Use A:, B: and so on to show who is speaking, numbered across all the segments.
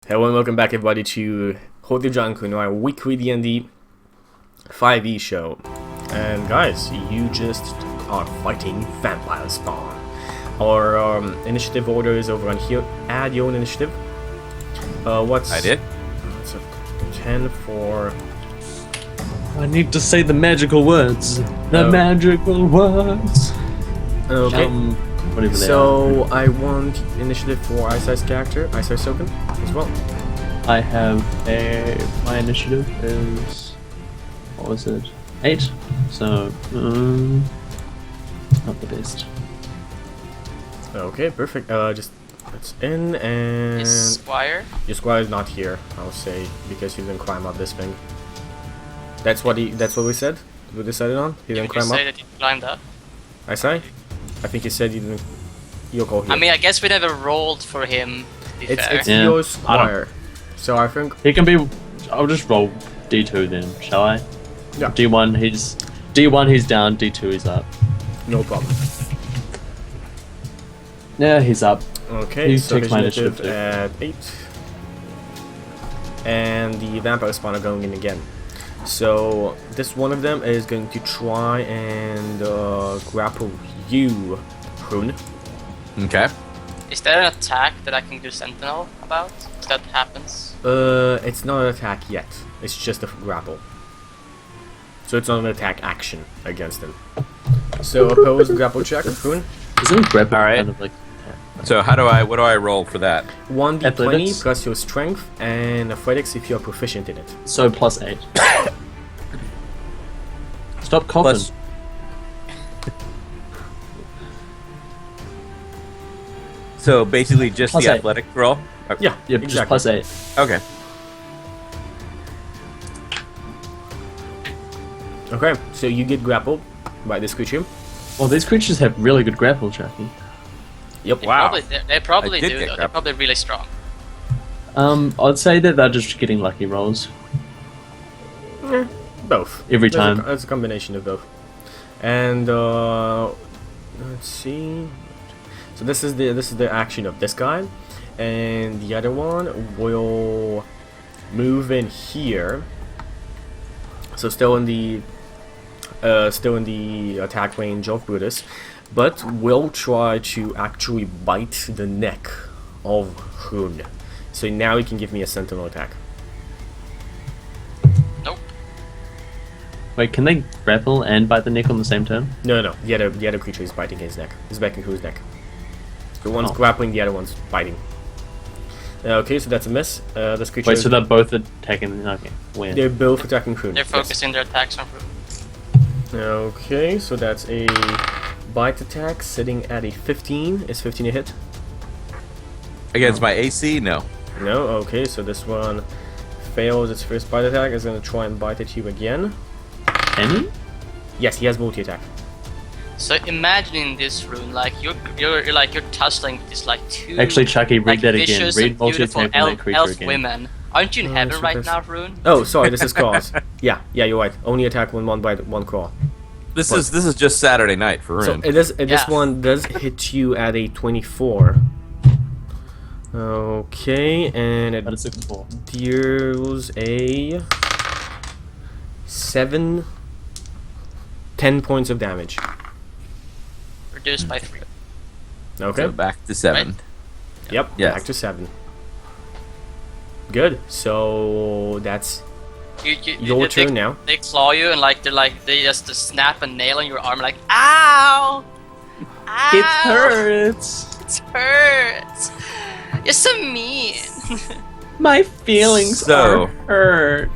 A: Hello and welcome back everybody to Hoard our weekly D&D 5e show. And guys, you just are fighting vampire spawn. Our initiative order is over on here. Add your own initiative.
B: I did.
A: What's a 10 for...
C: I need to say the magical words. The magical words.
A: Okay.
C: Whatever they
A: So I want initiative for Ice character, Ice Token, as well.
C: I have my initiative is, what was it? 8. So not the best.
A: Okay, perfect. Just it's in and
D: Is Squire?
A: your squire is not here, I'll say, because he didn't climb up this thing. That's what we said. We decided on. He didn't
D: Did you
A: climb
D: say
A: up.
D: that you climbed up?
A: I say. I think he said he didn't. You'll call here.
D: I mean, I guess we never rolled for him, to be fair.
A: it's
C: Yeah,
A: your
C: I
A: squire. So I think.
C: He can be. I'll just roll D2 then, shall I?
A: Yeah.
C: D1 he's down. D2 he's up.
A: No problem.
C: Yeah, he's up.
A: Okay.
C: He
A: So
C: takes my
A: initiative
C: initiative
A: at 8. And the vampire spawn are going in again. So this one of them is going to try and grapple you, Hoon.
B: Okay.
D: Is there an attack that I can do Sentinel about? If that happens?
A: It's not an attack yet. It's just a grapple. So it's not an attack action against him. So opposed grapple check, Hoon.
C: Isn't grapple
B: Alright.
C: kind of like?
B: So what do I roll for that?
A: 1d20
C: Athletics?
A: plus your strength and athletics if you're proficient in it.
C: So plus 8. Stop coughing.
B: Plus- So basically just
C: Plus
B: the
C: 8.
B: athletic roll? Okay.
A: Yeah,
C: Yep, just plus 8.
B: Okay.
A: Okay, so you get grappled by this creature.
C: Well, these creatures have really good grapple, Jackie.
A: Yep.
D: They probably
B: I did
D: do,
B: get
D: though. They're
B: grappled.
D: probably really strong.
C: I'd say that they're just getting lucky rolls.
A: Both.
C: Every time.
A: It's a combination of both. And let's see. So this is the action of this guy, and the other one will move in here. So still in the attack range of Brutus, but will try to actually bite the neck of Hoon. So now he can give me a sentinel attack.
D: Nope.
C: Wait, can they grapple and bite the neck on the same turn?
A: No. The other creature is biting his neck. He's biting Hoon's neck. The one's
C: Oh.
A: grappling, the other one's biting. Okay, so that's a miss. This creature.
C: Wait, so they're both attacking. Okay, when?
A: They're both attacking Hoon.
D: They're
A: yes.
D: focusing their attacks on Rune.
A: Okay, so that's a bite attack sitting at a 15. Is 15 a hit?
B: Against my AC? No.
A: No. Okay, so this one fails its first bite attack. Is going to try and bite at you again.
C: Can he?
A: Yes, he has multi attack.
D: So imagining this Rune, like you're tussling with these like two
C: Actually, Chucky, read
D: like
C: that again.
D: vicious
C: Read
D: and beautiful
C: multi-attack on that creature
D: elf
C: again.
D: women. Aren't you in heaven
A: so
D: right
A: this-
D: now, Rune?
A: Oh, sorry, this is claws. yeah, you're right. Only attack when one bite, one claw.
B: This is just Saturday night for
A: So
B: Rune.
A: this
D: Yeah.
A: one does hit you at a 24. Okay, and it
C: That is 64.
A: deals a 10 points of damage.
D: Reduced by 3.
A: Okay.
B: So back to 7.
A: Yep.
B: Yes.
A: Back to 7. Good. So that's your turn now.
D: They claw you and they just snap a nail on your arm like ow, ow,
C: It hurts.
D: it hurts. You're so mean.
C: My feelings
B: So-
C: are hurt.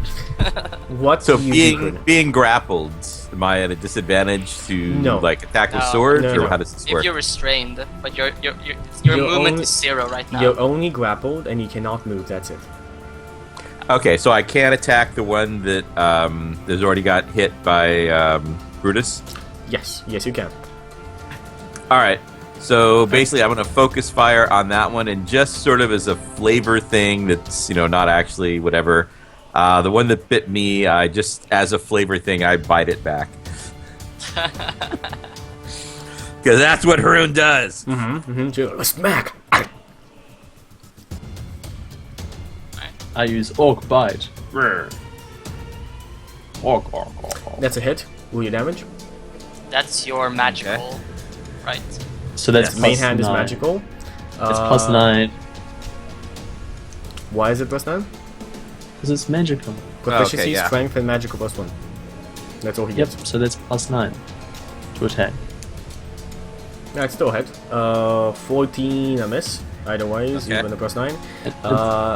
A: What
B: So
A: do you do?
B: being grappled, am I at a disadvantage to
A: No.
B: like attack with
D: No.
B: swords,
A: No,
B: or
A: no.
B: how does this
D: If
B: work?
D: you're restrained, but your
A: You're
D: movement
A: only-
D: is 0 right now.
A: You're only grappled and you cannot move. That's it.
B: Okay, so I can't attack the one that has already got hit by Brutus.
A: Yes. Yes, you can.
B: All right. So basically, I'm going to focus fire on that one, and just sort of as a flavor thing that's not actually whatever. The one that bit me, just as a flavor thing, I bite it back. Because that's what Haroon does.
A: Sure. Smack.
C: I use Orc Bite. Orc.
A: That's a hit. Will you damage?
D: That's your magical, right?
C: So that's
A: Yes, main
C: plus
A: hand is
C: 9.
A: magical.
C: It's plus 9
A: Why is it plus 9?
C: because it's magical.
A: Proficiency,
B: yeah.
A: strength, and magical plus 1. That's all he
C: Yep.
A: gets.
C: So that's plus 9 to attack.
A: Yeah, it's still a hit. 14 a miss. Either ways,
B: Okay.
A: even a plus 9.
C: And-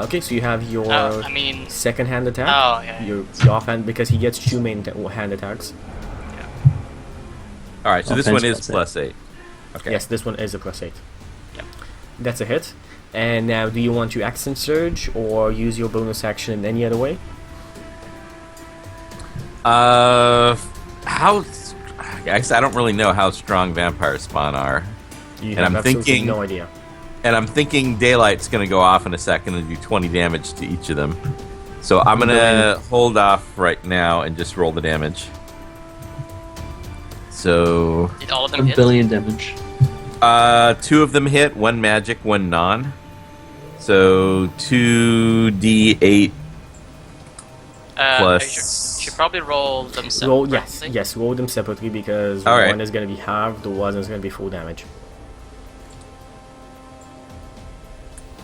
A: Okay, so you have your
D: I mean,
A: second hand attack.
D: oh yeah.
A: Your offhand, because he gets 2 main hand attacks.
B: All right, so this one is
C: Offense
B: plus 8. Okay.
A: Yes, this one is a plus 8.
D: Yep.
A: That's a hit. And now, do you want to accent surge or use your bonus action in any other way?
B: How? Actually, I don't really know how strong vampire spawn are,
A: You
B: And
A: have
B: I'm
A: absolutely
B: thinking-
A: no idea.
B: and I'm thinking daylight's going to go off in a second and do 20 damage to each of them. So I'm going to hold off right now and just roll the damage. So,
D: Did all of them
C: 1
D: hit?
C: billion damage.
B: 2 of them hit, 1 magic, 1 non. So 2d8 plus.
D: You should probably roll them separately.
A: Roll, yes, roll them separately because
B: All right.
A: one is going to be halved, the other is going to be full damage.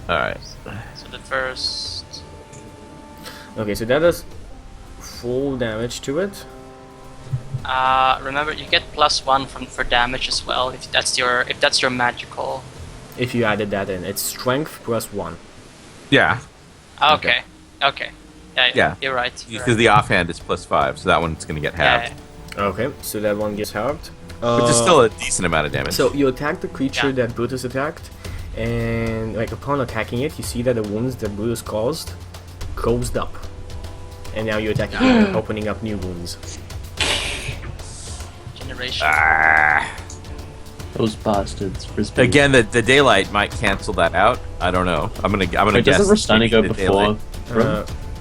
B: All right.
D: So the first.
A: Okay, so that does full damage to it.
D: Remember, you get +1 for damage as well. If that's your magical.
A: If you added that in, it's strength plus 1.
B: Yeah,
D: Okay. Okay.
B: Yeah.
D: You're right. You're
B: because
D: right.
B: the offhand is +5, so that one's going to get halved.
D: Yeah.
A: Okay, so that one gets halved.
B: Which is still a decent amount of damage.
A: So you attack the creature
D: Yeah.
A: that Brutus attacked, and like upon attacking it, you see that the wounds that Brutus caused closed up, and now you attack it, opening up new wounds.
D: Generation.
C: Those bastards. Frisbee.
B: Again, the daylight might cancel that out. I don't know. I'm gonna
C: Wait,
B: guess.
C: doesn't Rustani
B: maybe
C: go
B: the
C: before?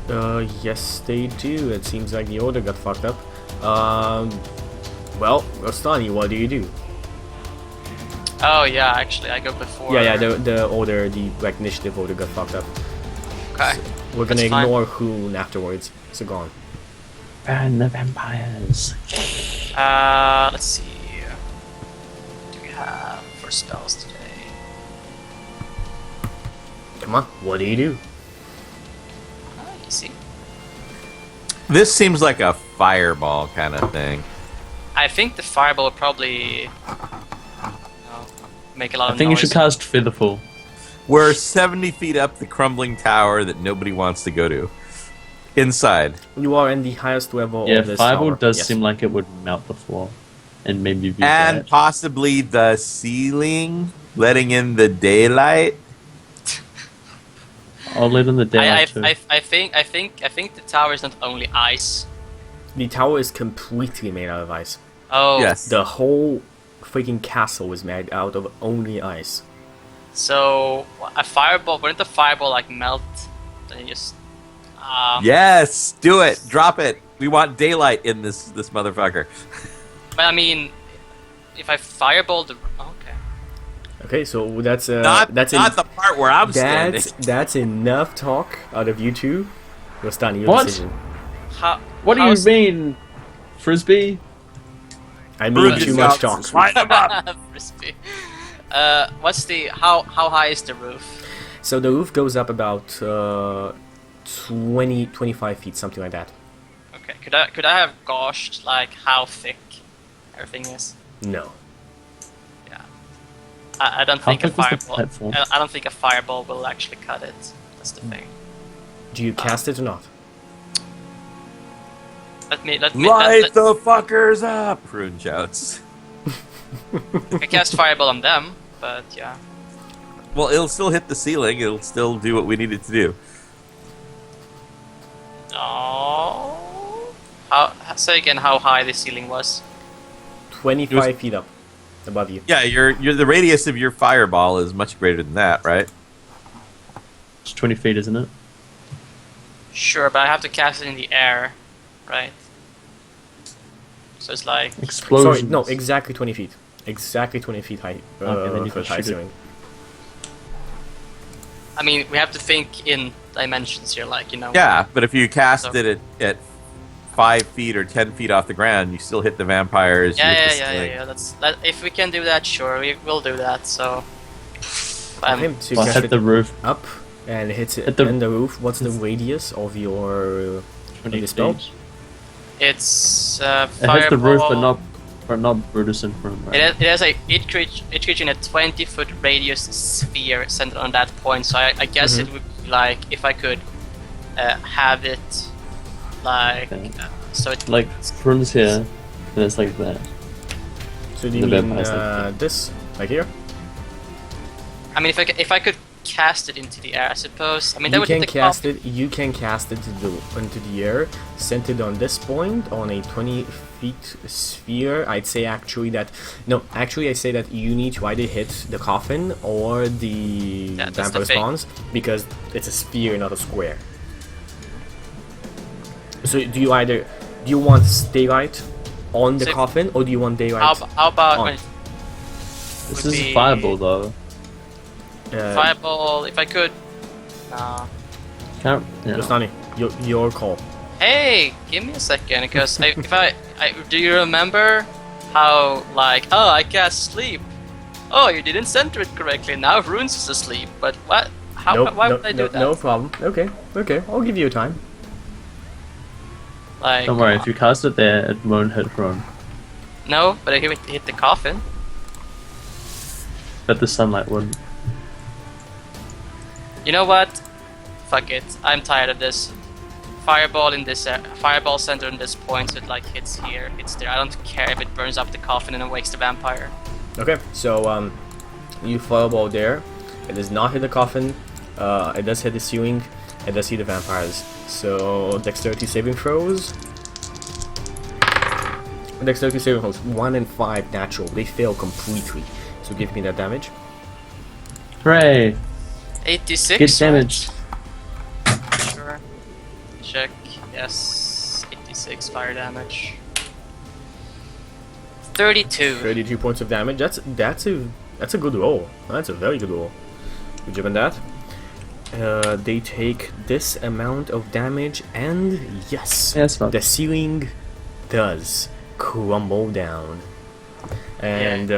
B: daylight.
A: Yes, they do. It seems like the order got fucked up. Well, Rostani, what do you do?
D: Oh yeah, actually, I go before.
A: Yeah, the order, the like initiative order got fucked up.
D: Okay.
A: We're gonna
D: That's fine.
A: ignore Hoon afterwards. So gone.
C: Burn the vampires.
D: Let's see. What do we have for spells today?
A: Come on, what do you do?
D: Easy.
B: This seems like a fireball kind of thing.
D: I think the fireball would probably make a lot
C: I
D: of
C: think you
D: noise.
C: should cast Featherfall.
B: We're 70 feet up the crumbling tower that nobody wants to go to. Inside.
A: You are in the highest level
C: Yeah,
A: of this
C: Fireball
A: tower.
C: does
A: Yes.
C: seem like it would melt the floor. And maybe be
B: And
C: bad.
B: possibly the ceiling, letting in the daylight.
C: I'll let in the
D: I,
C: daylight too.
D: I think the tower is not only ice.
A: The tower is completely made out of ice.
D: Oh.
B: Yes.
A: The whole freaking castle is made out of only ice.
D: So a fireball, wouldn't the fireball like melt? Then you just.
B: Yes, do it. Drop it. We want daylight in this motherfucker.
D: But I mean, if I fireball the. Okay.
A: Okay, so that's
B: Not
A: that's
B: the part where I'm standing.
A: that's enough talk out of you two. Rostani, your
C: What?
A: decision.
D: How?
C: What do you
D: how's-
C: mean? Frisbee?
A: I mean
B: Brutus
A: too much
B: Johnson,
A: talk.
B: line 'em up.
D: Frisbee. What's the how high is the roof?
A: So the roof goes up about 25 feet, something like that.
D: Okay. Could I have gauged like how thick everything is?
A: No.
D: Yeah. I don't
C: How
D: think a
C: thick was the
D: fireball.
C: platform?
D: I don't think a fireball will actually cut it. That's the thing.
A: Do you cast it or not?
D: Let me. Let,
B: the fuckers up! Rune shouts.
D: I cast fireball on them, but yeah.
B: Well, it'll still hit the ceiling. It'll still do what we need it to do.
D: Oh. How? Say again how high the ceiling was.
A: 25 feet up above you.
B: Yeah, the radius of your fireball is much greater than that, right?
C: It's 20 feet, isn't it?
D: Sure, but I have to cast it in the air, right? So it's like.
C: Explosions.
A: Sorry, no, exactly 20 feet. Exactly 20 feet high.
C: Okay, then you
A: for
C: can
A: high
C: shoot it.
A: ceiling.
D: I mean, we have to think in dimensions here, like, you know.
B: Yeah, but if you cast
D: So-
B: it at 5 feet or 10 feet off the ground, you still hit the vampires. you hit the ceiling.
D: Yeah. That. If we can do that, sure, we will do that. So.
A: Okay, so you
C: Well,
A: cast
C: hit
A: it
C: the roof.
A: up and hits it
C: Hit the-
A: in the roof. What's the radius of your
C: 20
A: the spell?
C: feet.
D: It's
C: It hits the roof,
D: fireball.
C: but not Brutus in front. Right?
D: It has a each creature in a 20-foot radius sphere centered on that point. So I guess
A: Mhm.
D: it would be like if I could have it like
C: Okay.
D: so it
C: Like Brutus here, and it's like that.
A: So do you
C: The
A: mean
C: vampire's like
A: this, like here?
D: I mean, if I could cast it into the air, I suppose. I mean, that
A: You
D: would
A: can
D: hit the
A: cast it. You can cast it into the air, centered on this point on a 20 feet sphere. I'd say actually that no, actually I say that you need to either hit the coffin or the
D: Yeah, that's the
A: vampire
D: thing.
A: spawns because it's a sphere, not a square. So do you want daylight on the
D: So-
A: coffin or do you want daylight?
D: How about
A: on.
D: when
C: This
D: would
C: is
D: be-
C: a fireball though.
D: fireball? If I could.
C: Can't. Yeah.
A: Justani, your call.
D: Hey, give me a second, because if I do you remember how like I cast sleep? Oh, you didn't center it correctly. Now Runes is asleep. But what? How?
A: Nope,
D: why
A: no,
D: would I do
A: no,
D: that?
A: no problem. Okay, I'll give you time.
D: Like,
C: Don't worry, if you cast it there, it won't hit Rune.
D: no, but I hit the coffin.
C: But the sunlight wouldn't.
D: You know what? Fuck it. I'm tired of this. Fireball in this fireball center in this point, so it like hits here, hits there. I don't care if it burns up the coffin and wakes the vampire.
A: Okay, so you fireball there. It does not hit the coffin. It does hit the ceiling. It does hit the vampires. So dexterity saving throws. Dexterity saving throws 1 and 5 natural. They fail completely. So give me that damage.
C: Hooray!
D: 86.
C: Good damage.
D: Sure. Check. Yes. 86 fire damage. 32.
A: 32 points of damage. That's a good roll. That's a very good roll. Good job on that. They take this amount of damage, and yes,
C: Yes, well.
A: the ceiling does crumble down, and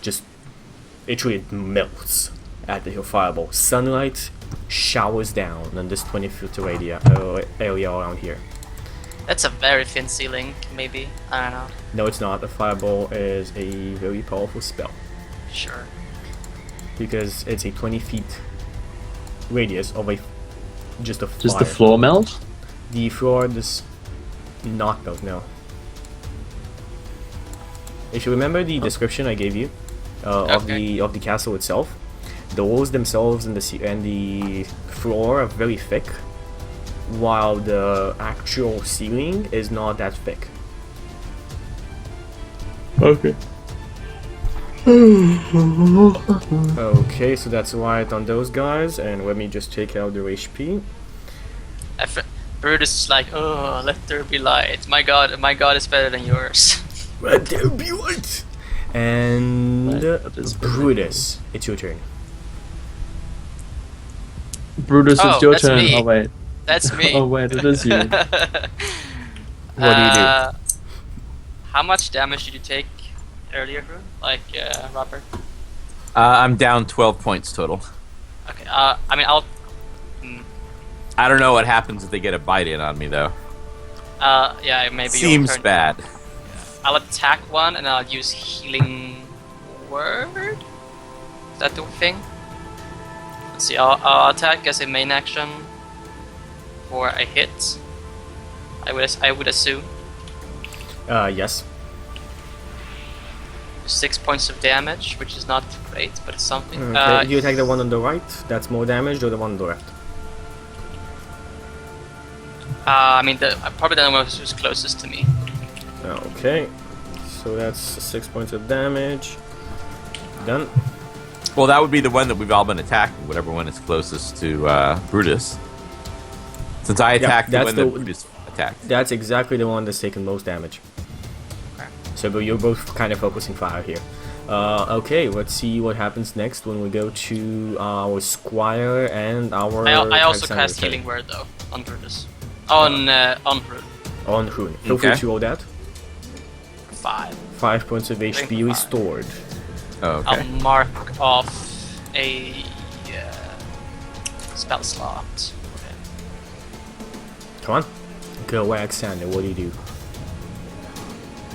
A: just literally it melts at the fireball. Sunlight showers down on this 20-foot area around here.
D: That's a very thin ceiling, maybe. I don't know.
A: No, it's not. The fireball is a very powerful spell
D: Sure.
A: because it's a 20 feet radius of just a fire.
C: Just the floor melt?
A: The floor does not melt, no. If you remember the description I gave you of the castle itself, the walls themselves and the floor are very thick, while the actual ceiling is not that thick.
C: Okay.
A: Okay, so that's right on those guys, and let me just take out their HP.
D: Brutus is like, oh, let there be light. My god is better than yours.
A: Let there be light! And
C: Right, that is better.
A: Brutus, it's your turn.
C: Brutus,
D: Oh,
C: it's your
D: that's
C: turn.
D: me.
C: Oh wait.
D: That's me.
C: Oh wait, it is you.
A: What do you do?
D: How much damage did you take earlier, like Robert?
B: I'm down 12 points total.
D: Okay. I mean, I'll.
B: I don't know what happens if they get a bite in on me though.
D: Yeah, maybe.
B: Seems
D: your turn.
B: bad.
D: I'll attack one and I'll use healing word. Is that the thing? Let's see. I'll attack as a main action for a hit. I would assume
A: Yes.
D: 6 points of damage, which is not great, but it's something.
A: Okay, you attack the one on the right, that's more damage, or the one on the left?
D: I mean, probably the one who's closest to me.
A: Okay, so that's 6 points of damage. Done.
B: Well, that would be the one that we've all been attacking, whatever one is closest to Brutus. Since I attacked the
A: that's
B: one
A: the-
B: that Brutus attacked.
A: That's exactly the one that's taken most damage.
D: Okay.
A: So but you're both kind of focusing fire here. Okay, let's see what happens next when we go to our Squire and our.
D: I also
A: Alexander
D: cast
A: turn.
D: Healing Word though on Brutus. On Rune.
A: On Hoon. Feel free
B: Okay.
A: to roll that.
D: 5.
A: 5 points of HP
D: Think
A: restored.
B: Oh, okay.
D: I'll mark off a spell slot. Okay.
A: Come on. Go, Alexander. What do you do?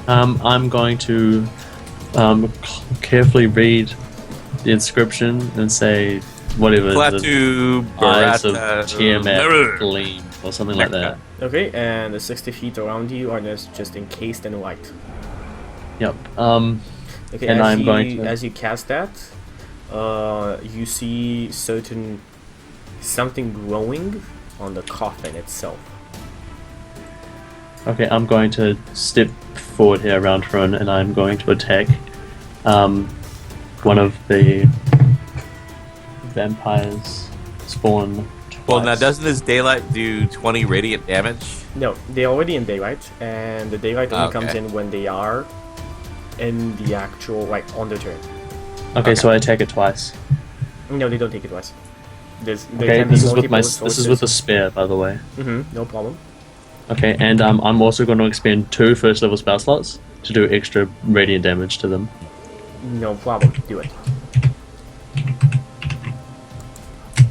C: I'm going to carefully read the inscription and say whatever the
B: Klaatu
C: eyes of
B: Barata.
C: Tiamat gleam or something like that.
A: Okay, and the 60 feet around you are just encased in light.
C: Yep.
A: Okay,
C: And
A: as
C: I'm
A: you,
C: going to-
A: as you cast that, you see something growing on the coffin itself.
C: Okay, I'm going to step forward here around Run, and I'm going to attack one of the vampires spawn.
B: Well, now
C: twice.
B: doesn't this daylight do 20 radiant damage?
A: No, they're already in daylight, and the daylight only comes
B: Okay.
A: in when they are in the actual, like, on the turn.
C: Okay, so I attack it twice.
A: No, they don't take it twice. There
C: Okay,
A: can be
C: this is with
A: multiple
C: this is with a spear, by the way.
A: No problem.
C: Okay, and I'm also going to expend 2 first level spell slots to do extra radiant damage to them.
A: No problem. Do it.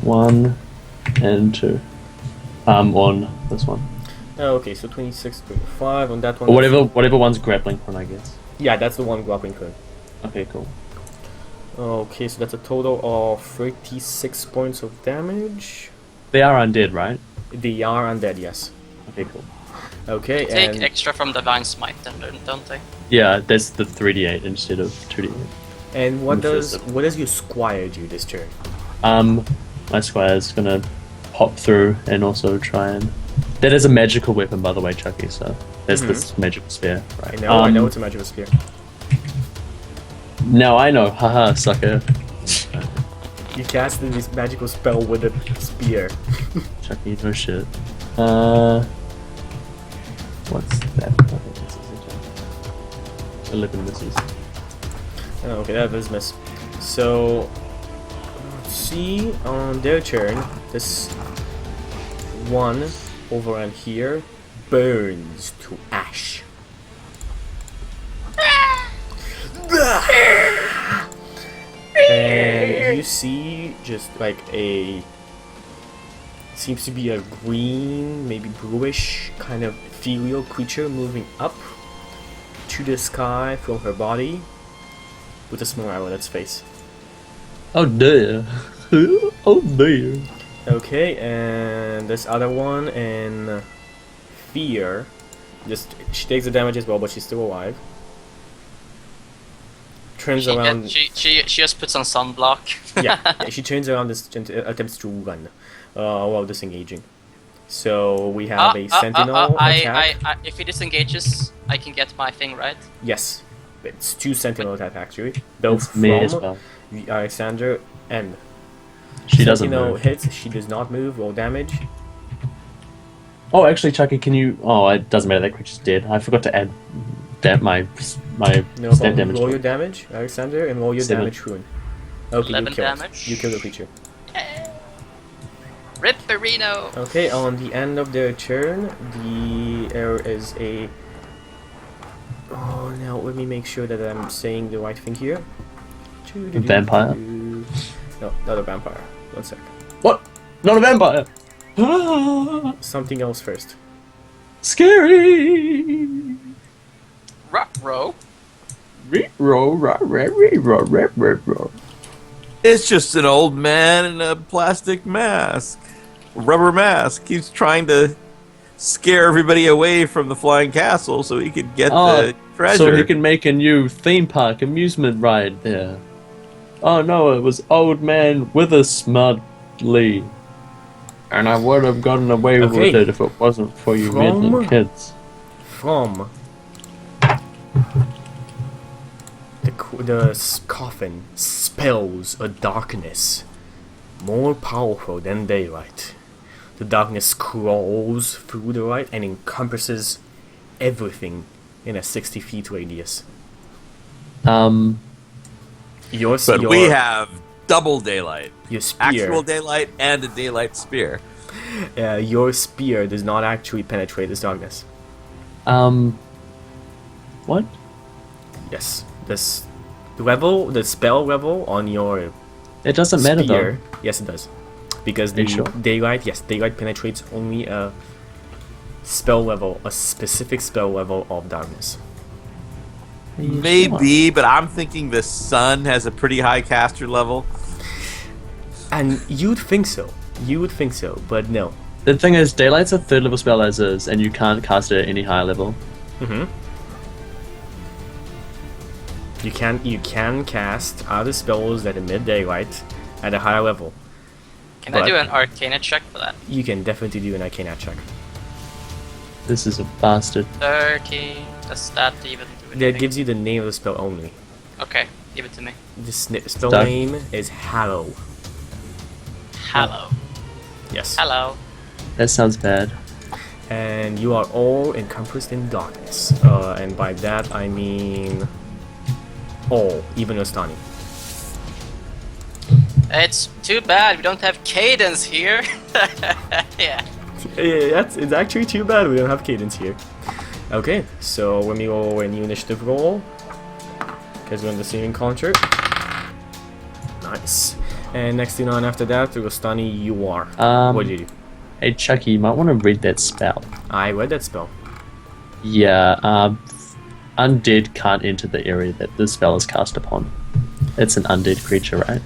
C: 1 and 2. On this one.
A: Okay, so 26, 25 on that one.
C: Or whatever one's grappling one, I guess.
A: Yeah, that's the one grappling cone.
C: Okay, cool.
A: Okay, so that's a total of 36 points of damage.
C: They are undead, right?
A: They are undead, yes.
C: Okay, cool.
A: Okay,
D: Take
A: and
D: extra from Divine Smite then, don't they?
C: Yeah, that's the 3d8 instead of 2d8.
A: what
C: Interesting.
A: does your squire do this turn?
C: My squire's gonna pop through and also try and. That is a magical weapon, by the way, Chucky. So that's this magical spear, right?
A: I know it's a magical spear.
C: Now I know, haha, sucker.
A: You cast this magical spell with a spear.
C: Chucky, no shit. What's that? Okay, this is a 11 misses.
A: Okay, that does miss. So, let's see, on their turn, this one over on here burns to ash. And you see just like seems to be a green, maybe bluish kind of ethereal creature moving up to the sky from her body with a smile on its face.
C: Oh dear. Oh dear.
A: Okay, and this other one in fear, she takes the damage as well, but she's still alive. Turns around.
D: She just puts on sunblock.
A: yeah, she turns around and attempts to run while disengaging. So we have a sentinel attack.
D: If he disengages, I can get my thing, right?
A: Yes, it's 2 sentinel attack actually, both
C: That's me as
A: from
C: well.
A: Alexander and
C: She doesn't
A: sentinel
C: move.
A: hits. She does not move. Roll damage.
C: Oh, actually, Chucky, can you? Oh, it doesn't matter. That creature's dead. I forgot to add that my
A: No
C: stat
A: problem.
C: damage.
A: Roll your damage, Alexander, and roll your
C: 7.
A: damage rune. Okay,
D: 11
A: you kill
D: damage.
A: it. You kill the creature.
D: Ripperino!
A: Okay, on the end of their turn, there is a. Oh, now let me make sure that I'm saying the right thing here.
C: Vampire?
A: No, not a vampire. One sec.
C: What? Not a vampire.
A: Something else first.
C: Scary.
D: Ruh-roh.
B: It's just an old man in a plastic mask. Rubber mask. He's trying to scare everybody away from the flying castle so he could get the treasure.
C: So he can make a new theme park amusement ride there. Oh no, it was Old Man Withersmudley. And I would have gotten away with
A: Okay.
C: it if it wasn't for you
A: From-
C: meddling kids.
A: From the coffin spells a darkness more powerful than daylight. The darkness crawls through the light and encompasses everything in a 60 feet radius.
B: But we have double daylight.
A: your spear.
B: Actual daylight and a daylight spear.
A: Your spear does not actually penetrate this darkness.
C: What?
A: Yes, this level, the spell level on your
C: It doesn't matter though.
A: spear. Yes, it does, because the
C: Are you sure?
A: daylight. Yes, daylight penetrates only a spell level, a specific spell level of darkness.
C: Are you sure?
B: Maybe, but I'm thinking the sun has a pretty high caster level.
A: And you'd think so. You would think so, but no.
C: The thing is, Daylight's a 3rd level spell as is, and you can't cast it at any higher level.
A: Mm-hmm. You can cast other spells that emit daylight at a higher level.
D: Can
A: But-
D: I do an Arcana check for that?
A: You can definitely do an Arcana check.
C: This is a bastard.
D: 13. Does that even do anything?
A: That gives you the name of the spell only.
D: Okay, give it to me.
A: The spell
C: Dark.
A: name is Hallow.
D: Hello.
A: Yes.
D: Hello.
C: That sounds bad.
A: And you are all encompassed in darkness. And by that I mean all, even Ostani.
D: It's too bad we don't have cadence here. Yeah.
A: It's actually too bad we don't have cadence here. Okay, so let me go a new initiative roll, because we're in the same encounter. Nice. And next thing on after that, Ostani, you are. What did you do?
C: Hey Chucky, you might want to read that spell.
A: I read that spell.
C: Yeah, undead can't enter the area that this spell is cast upon. It's an undead creature, right?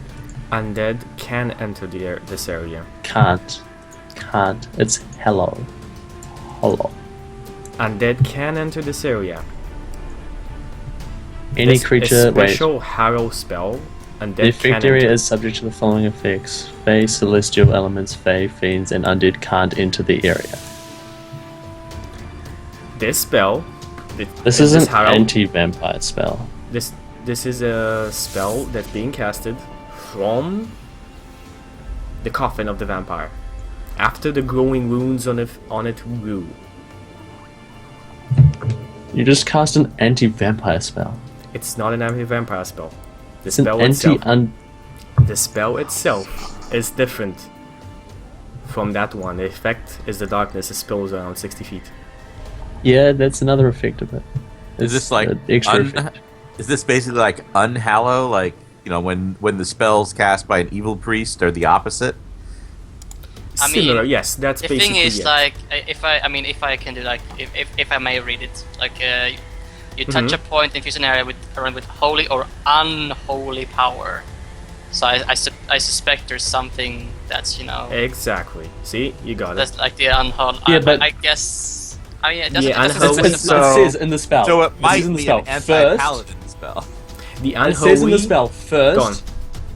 A: Undead can enter this area.
C: Can't. It's hello. Hello.
A: Undead can enter this area.
C: Any
A: This
C: creature. Wait.
A: special Harrow spell. Undead
C: The effect
A: can
C: area
A: enter.
C: is subject to the following effects: Fae, celestial elements, Fae, fiends, and undead can't enter the area.
A: This spell.
C: This is an
A: Harrow.
C: anti-vampire spell.
A: This is a spell that's being casted from the coffin of the vampire. After the glowing runes on it grew.
C: You just cast an anti-vampire spell.
A: It's not an anti-vampire spell. The
C: It's an
A: spell itself.
C: anti-un.
A: The spell itself is different from that one. The effect is the darkness. It spills around 60 feet.
C: Yeah, that's another effect of it.
B: Is
C: It's
B: this like
C: an extra effect.
B: Is this basically like unhallow? Like, you know, when the spells cast by an evil priest are the opposite?
D: I mean,
A: Similar, yes. That's
D: The
A: basically
D: thing is,
A: it.
D: like, if I can do, like, if I may read it, like, you touch a point in fusion area with holy or unholy power. So I suspect there's something that's, you know,
A: Exactly. See, you got it.
D: that's like the unholy.
C: Yeah, but-
D: I guess. I mean, it doesn't,
A: Yeah,
D: it doesn't
A: unholy-
D: specify.
B: So-
C: It says in the spell.
B: So it
C: This
B: might
C: is in the
B: be
C: spell.
B: an anti-paladin spell.
A: The
C: It
A: unholy.
C: says in the spell
A: Go on.
C: first.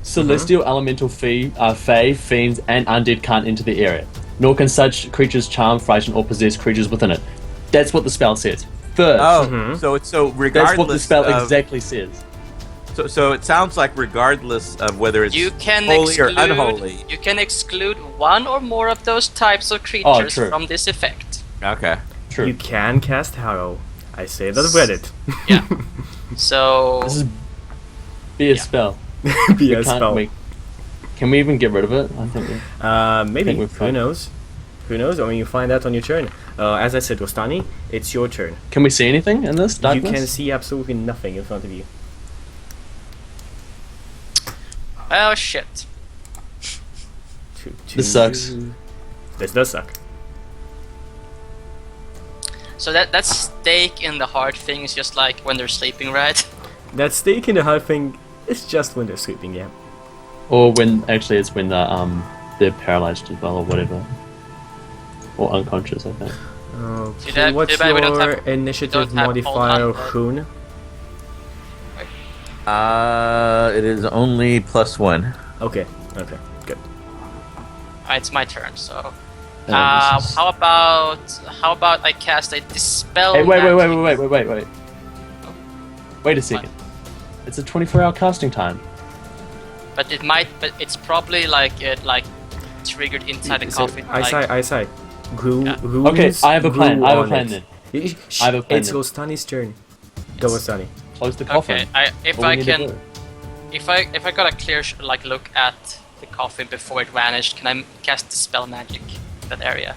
C: Celestial elemental fae, fiends, and undead can't enter the area. Nor can such creatures charm, frighten, or possess creatures within it. That's what the spell says. First.
B: Oh, so regardless
C: That's what the spell
B: of,
C: exactly says.
B: So it sounds like regardless of whether it's
D: You can
B: holy or
D: exclude.
B: unholy.
D: You can exclude one or more of those types of creatures
C: true.
D: from this effect.
B: Okay.
C: True.
A: You can cast Harrow. I say that I've read it.
D: Yeah. So
C: This is be a spell.
A: Be
C: We
A: a
C: can't-
A: spell.
C: Can we even get rid of it? I think we...
A: Maybe.
C: think we're
A: Who
C: fine.
A: knows? Who knows? I mean, you find that on your turn. As I said, Rostani, it's your turn.
C: Can we see anything in this darkness?
A: You can see absolutely nothing in front of you.
D: oh shit.
C: This sucks.
A: This does suck.
D: So that stake in the heart thing is just like when they're sleeping, right?
A: That stake in the heart thing is just when they're sleeping, yeah.
C: Or when actually it's when they're paralyzed as well or whatever. Or unconscious, I think.
A: Okay,
D: that-
A: what's
D: too bad we don't
A: your
D: have-
A: initiative
D: don't have
A: modifier,
D: all
A: Hoon?
B: It is only +1.
A: Okay, good.
D: It's my turn, so.
C: This is-
D: How about I cast a dispel?
C: Hey, wait.
D: magic?
C: Wait a second. It's a 24-hour casting time.
D: But it's probably like it triggered inside the
A: So,
D: coffin.
A: eyesight. Glue,
D: Yeah.
A: runes
C: Okay, I have a plan.
A: glue
C: I have a
A: on
C: plan
A: it.
C: then.
A: Shh,
C: I have a plan
A: It's
C: then.
A: Rostani's turn. Go, Rostani.
C: Close the coffin.
D: Okay, if
C: All we
D: I
C: need to
D: can,
C: do.
D: if I got a clear look at the coffin before it vanished, can I cast Dispel Magic in that area?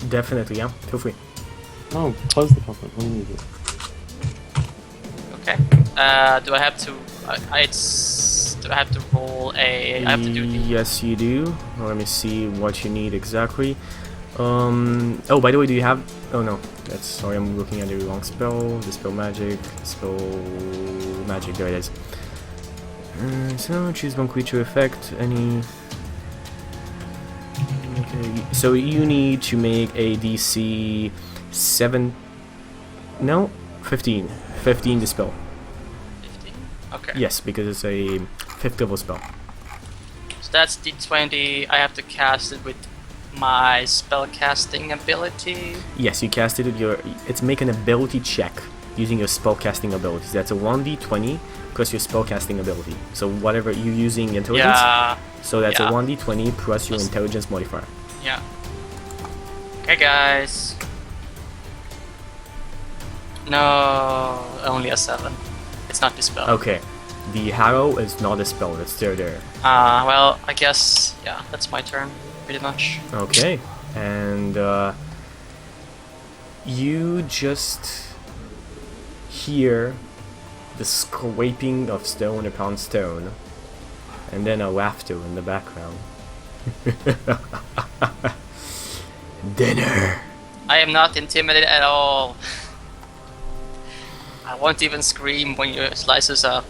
A: Definitely, yeah. Feel free.
C: Oh, close the coffin. What do you need?
D: Okay. Do I have to? Do I have to roll a? I have to do the.
A: Yes, you do. Let me see what you need exactly. Oh, by the way, do you have? Oh no, that's sorry. I'm looking at the wrong spell. Dispel magic. Spell magic. There it is. So choose one creature effect. Any. Okay. So you need to make a DC 7. No, 15. 15 dispel.
D: 15? Okay.
A: Yes, because it's a 5th level spell.
D: So that's D20. I have to cast it with my spellcasting ability.
A: Yes, you cast it with your. It's make an ability check using your spellcasting abilities. That's a 1d20 plus your spellcasting ability. So whatever you're using intelligence.
D: Yeah.
A: So that's
D: yeah.
A: a 1d20 plus your intelligence modifier.
D: Yeah. Okay, guys. No, only a 7. It's not dispel.
A: Okay, the harrow is not a spell. It's still there.
D: Well, I guess yeah, that's my turn, pretty much.
A: Okay, and you just hear the scraping of stone upon stone, and then a laughter in the background. Dinner.
D: I am not intimidated at all. I won't even scream when you slice us up.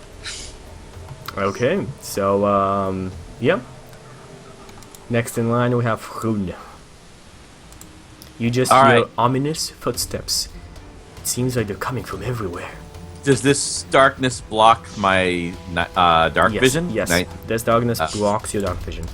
A: Okay, so yep. Next in line we have Hoard. You just
B: All
A: hear
B: right.
A: ominous footsteps. It seems like they're coming from everywhere.
B: Does this darkness block my dark
A: Yes,
B: vision?
A: yes.
B: Night-
A: This darkness blocks your dark vision.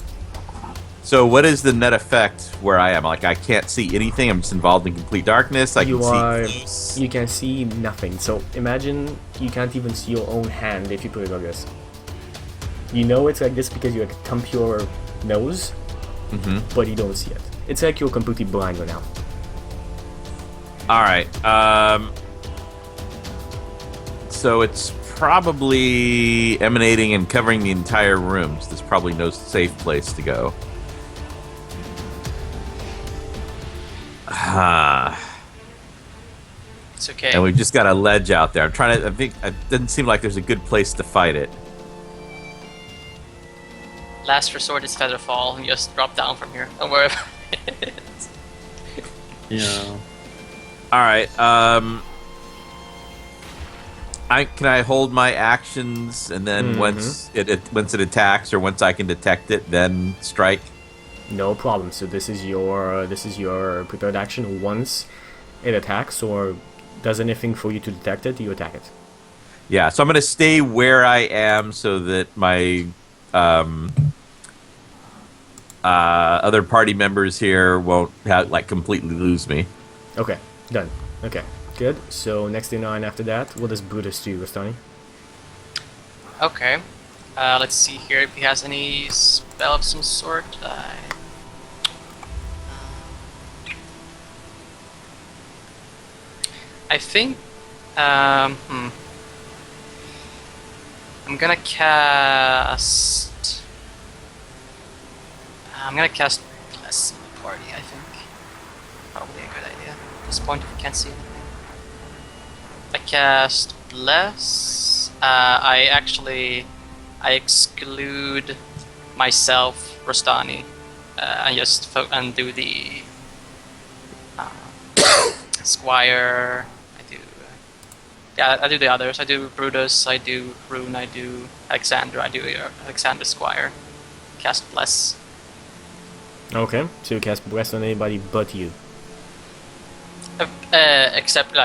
B: So what is the net effect where I am? Like I can't see anything. I'm just involved in complete darkness. I
A: You
B: can
A: are.
B: see close.
A: You can see nothing. So imagine you can't even see your own hand if you put it like this. You know it's like this because you thump your nose, but you don't see it. It's like you're completely blind right now.
B: All right. So it's probably emanating and covering the entire room. So there's probably no safe place to go.
D: It's okay.
B: And we've just got a ledge out there. I'm trying to. I think it doesn't seem like there's a good place to fight it.
D: Last resort is Featherfall, and just drop down from here. Don't worry about it.
C: Yeah.
B: All right. Can I hold my actions and then once it attacks or once I can detect it, then strike?
A: No problem. So this is your prepared action. Once it attacks or does anything for you to detect it, you attack it.
B: Yeah. So I'm going to stay where I am so that my other party members here won't completely lose me.
A: Okay, done. Okay, good. So next in line after that, what does Brutus do, Rastani?
D: Okay. Let's see here if he has any spell of some sort. I think. I'm gonna cast. Bless in the party. I think probably a good idea at this point if you can't see anything. I cast Bless. I exclude myself, Rostani, and just and do the Squire. I do the others. I do Brutus. I do Rune. I do Alexander. I do Alexander Squire. Cast Bless.
A: Okay, so you cast Bless on anybody but you.
D: Except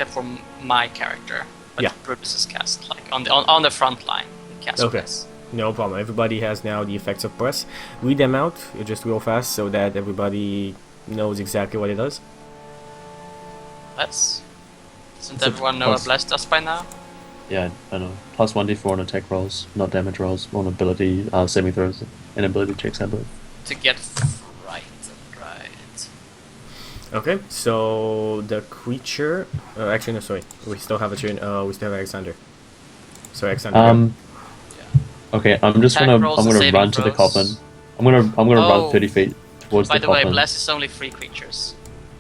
D: for my character. But
A: Yeah.
D: Brutus is cast on the front line. Cast
A: Okay.
D: Bless.
A: No problem. Everybody has now the effects of Bless. Read them out just real fast so that everybody knows exactly what it does.
D: Bless. Doesn't
C: So
D: everyone know
C: plus-
D: what Bless does by now?
C: Yeah, I know. Plus 1d4 on attack rolls, not damage rolls, on ability, saving throws, and ability checks, I believe.
D: To get right.
A: Okay, so the creature. Actually, no, sorry. We still have a turn. We still have Alexander. Sorry, Alexander.
C: Okay, I'm
D: Attack
C: gonna
D: rolls and saving
C: run to the
D: throws.
C: coffin. I'm gonna
D: Oh.
C: run 30 feet towards
D: By
C: the
D: the way,
C: coffin.
D: bless is only 3 creatures.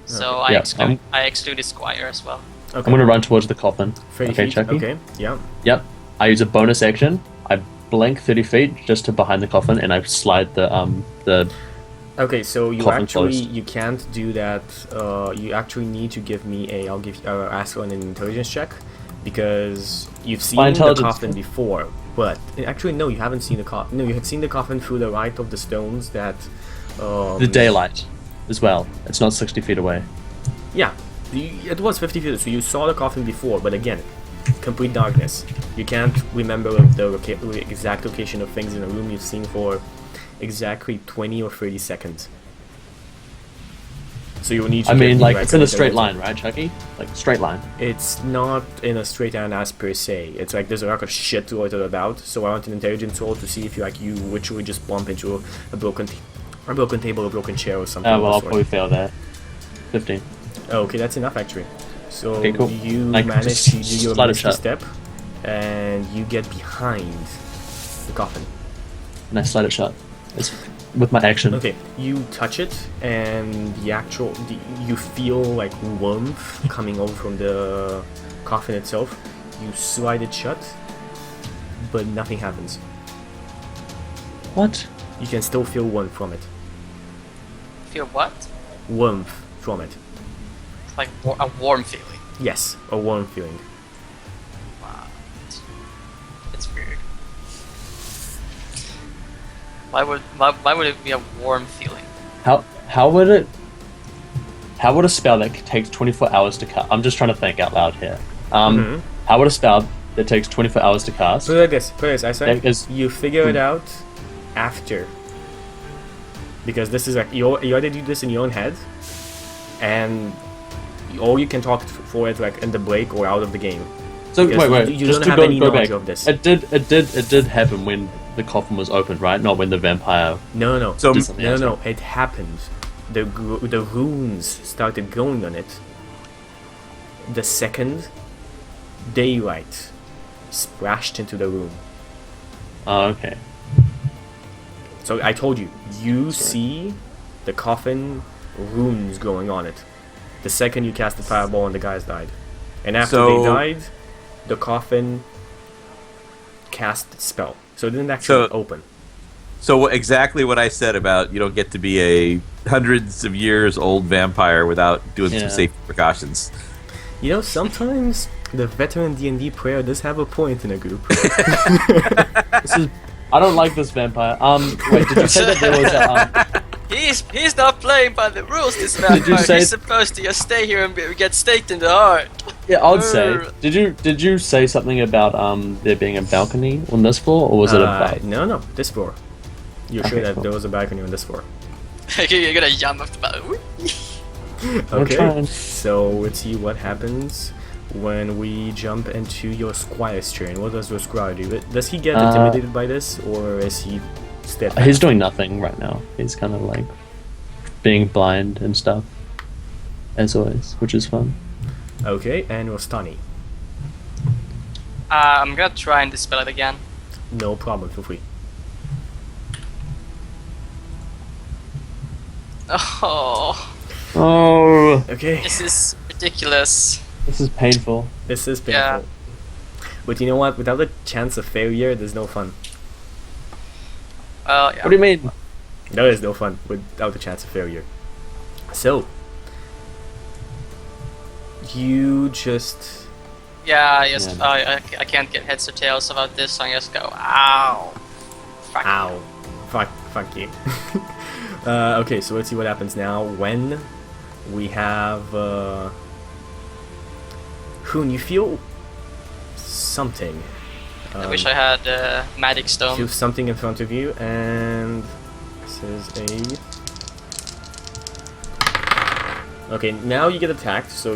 D: So
A: Okay.
C: Yeah,
D: I excluded Squire as well.
A: Okay.
C: I'm gonna run towards the coffin.
A: 30
C: Okay,
A: feet.
C: Chucky?
A: Okay. Yeah.
C: Yep. I use a bonus action. I blink 30 feet just to behind the coffin, and I slide the
A: Okay, so you
C: Coffin
A: actually
C: closed.
A: you can't do that. You actually need to give me a. I'll give ask on an intelligence check because you've seen the
C: intelligence.
A: coffin before. But actually, no, you haven't seen the coffin. No, you have seen the coffin through the light of the stones that.
C: the daylight as well. It's not 60 feet away.
A: Yeah, it was 50 feet. So you saw the coffin before, but again, complete darkness. You can't remember the exact location of things in a room you've seen for exactly 20 or 30 seconds. So you will need to.
C: I
A: give
C: mean,
A: me,
C: like it's in a straight
A: intelligence.
C: line, right, Chucky? Like straight line.
A: It's not in a straight line as per se. It's like there's a lot of shit loitered about. So I want an intelligence roll to see if you literally just bump into a broken table, a broken chair, or something.
C: Oh well,
A: of
C: I'll
A: the
C: probably
A: sort.
C: fail that. 15.
A: Okay, that's enough actually. So
C: Okay, cool.
A: you
C: I
A: manage
C: just
A: to do your
C: slide it
A: misty
C: shut.
A: step, and you get behind the coffin.
C: And I slide it shut. It's with my action.
A: Okay, you touch it, and you feel like warmth coming over from the coffin itself. You slide it shut, but nothing happens.
C: What?
A: You can still feel warmth from it.
D: Feel what?
A: Warmth from it.
D: It's like a warm feeling.
A: Yes, a warm feeling.
D: Wow. It's weird. Why would it be a warm feeling?
C: How would a spell that takes 24 hours to cast? I'm just trying to think out loud here.
A: Mhm.
C: How would a spell that takes 24 hours to cast?
A: Put it like this. I say
C: Yeah, 'cause-
A: you figure it out after. Because this is like you already do this in your own head, and or you can talk for it like in the break or out of the game.
C: So
A: Because
C: wait,
A: you
C: just
A: don't
C: to
A: have
C: go,
A: any
C: go
A: knowledge
C: back.
A: of this.
C: It did happen when the coffin was opened, right? Not when the vampire.
A: No.
B: So-
C: did something else, right?
A: It happened. The runes started going on it. The second daylight splashed into the room.
C: Oh, okay.
A: So I told you, see the coffin runes going on it. The second you cast the fireball and the guys died. And after
B: So-
A: they died, the coffin cast its spell. So it didn't actually
B: So-
A: open.
B: So exactly what I said about you don't get to be a hundreds of years old vampire without doing
C: Yeah.
B: some safety precautions.
A: You know, sometimes the veteran D&D player does have a point in a group.
C: This is. I don't like this vampire. Wait, did you say that there was a?
D: He's not playing by the rules. This vampire.
C: say-
D: He's supposed to just stay here and get staked in the heart.
C: Yeah, I'd say.
D: Err.
C: Did you say something about there being a balcony on this floor, or was it above?
A: No, this floor. You're sure
C: Okay,
A: that
C: cool.
A: there was a balcony on this floor.
D: You're gonna jump off the balcony.
C: I'm
A: Okay,
C: trying.
A: so let's see what happens when we jump into your squire's turn. What does your squire do? Does he get intimidated by this, or is he steadfast?
C: He's doing nothing right now. He's kind of like being blind and stuff, as always, which is fun.
A: Okay, and Rostani.
D: I'm gonna try and dispel it again.
A: No problem, feel free.
D: Oh,
C: Oh,
A: Okay,
D: this is ridiculous.
C: this is painful.
A: this is painful.
D: Yeah.
A: But you know what? Without a chance of failure, there's no fun.
D: Well, yeah.
C: What do you mean?
A: There is no fun without a chance of failure. So, you just...
D: Yeah, yes.
C: Yeah.
D: I can't get heads or tails about this, so I just go, ow. Fuck.
A: Ow. Fuck you. Okay, so let's see what happens now when we have... Hoon, you feel something.
D: I wish I had Magic
A: Feel
D: Stone.
A: something in front of you, and this is a... Okay, now you get attacked, so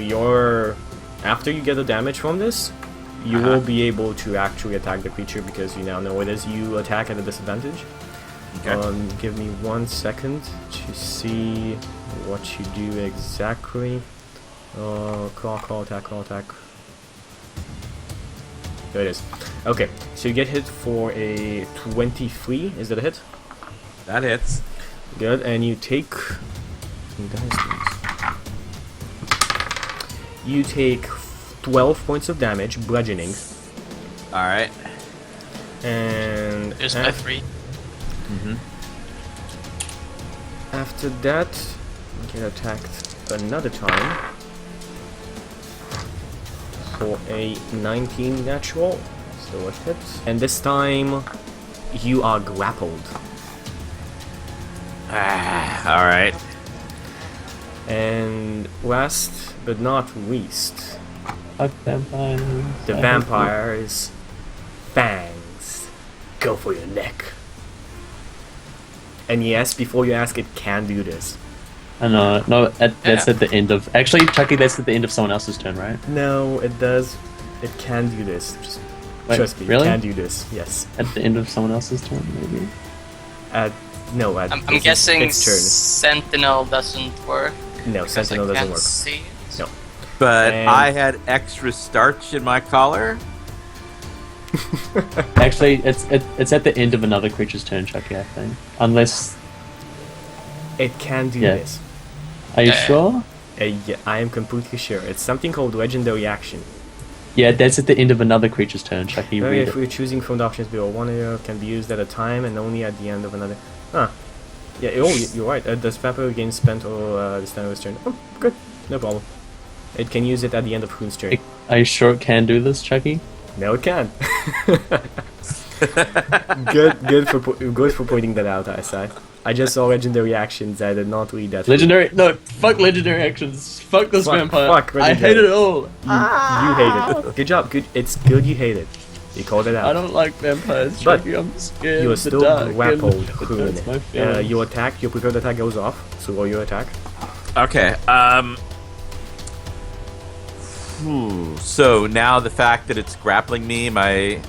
A: after you get the damage from this, you will be able to actually attack the creature because you now know it is. You attack at a disadvantage.
B: Okay.
A: Give me 1 second to see what you do exactly. Claw attack. There it is. Okay, so you get hit for a 23. Is that a hit?
B: That hits.
A: Good, and you take. You take 12 points of damage, bludgeoning,
B: All right.
A: and
D: Here's my 3.
A: after that, you get attacked another time for a 19 natural. So it hits, and this time you are grappled.
B: All right.
A: And last but not least,
C: Fuck vampires.
A: the
C: I hate
A: vampire's fangs go for your neck. And yes, before you ask, it can do this.
C: you. I know. No, that's at the end of. Actually, Chucky, that's at the end of someone else's turn, right?
A: No, it does. It can do this. Just
C: Wait,
A: trust me,
C: really?
A: it can do this. Yes.
C: At the end of someone else's turn, maybe.
A: No,
D: I'm
A: this is
D: guessing
A: its turn.
D: Sentinel doesn't work.
A: No,
D: because
A: Sentinel
D: I
A: doesn't
D: can't
A: work.
D: See it.
A: No.
B: But
A: And-
B: I had extra starch in my collar.
C: Actually, it's at the end of another creature's turn, Chucky. I think, unless.
A: It can do
C: Yeah.
A: this.
C: Are you
D: Yeah.
C: sure?
A: Yeah, I am completely sure. It's something called Legendary Action.
C: Yeah, that's at the end of another creature's turn, Chucky.
A: Okay,
C: Read
A: if
C: it.
A: we're choosing from the options below, one arrow can be used at a time and only at the end of another. Huh. Yeah, you're right. Does Vampire gain spent or the standard turn? Oh, good. No problem. It can use it at the end of Hoon's turn.
C: Are you sure it can do this, Chucky?
A: No, it can. good for pointing that out, I say. I just saw legendary actions. I did not read that.
C: Legendary? No, fuck legendary actions. Fuck this
A: Fuck,
C: vampire.
A: fuck
C: I
A: legendary.
C: hate it all.
A: You hate it. Good job. Good. It's good you hate it. You called it out.
C: I don't like vampires,
A: But
C: Chucky. I'm scared.
A: You are
C: of the
A: still
C: dark,
A: grappled,
C: and it
A: Hoon.
C: hurts my feelings.
A: Your attack, your prepared attack goes off. So roll your attack.
B: Okay. So now the fact that it's grappling me, given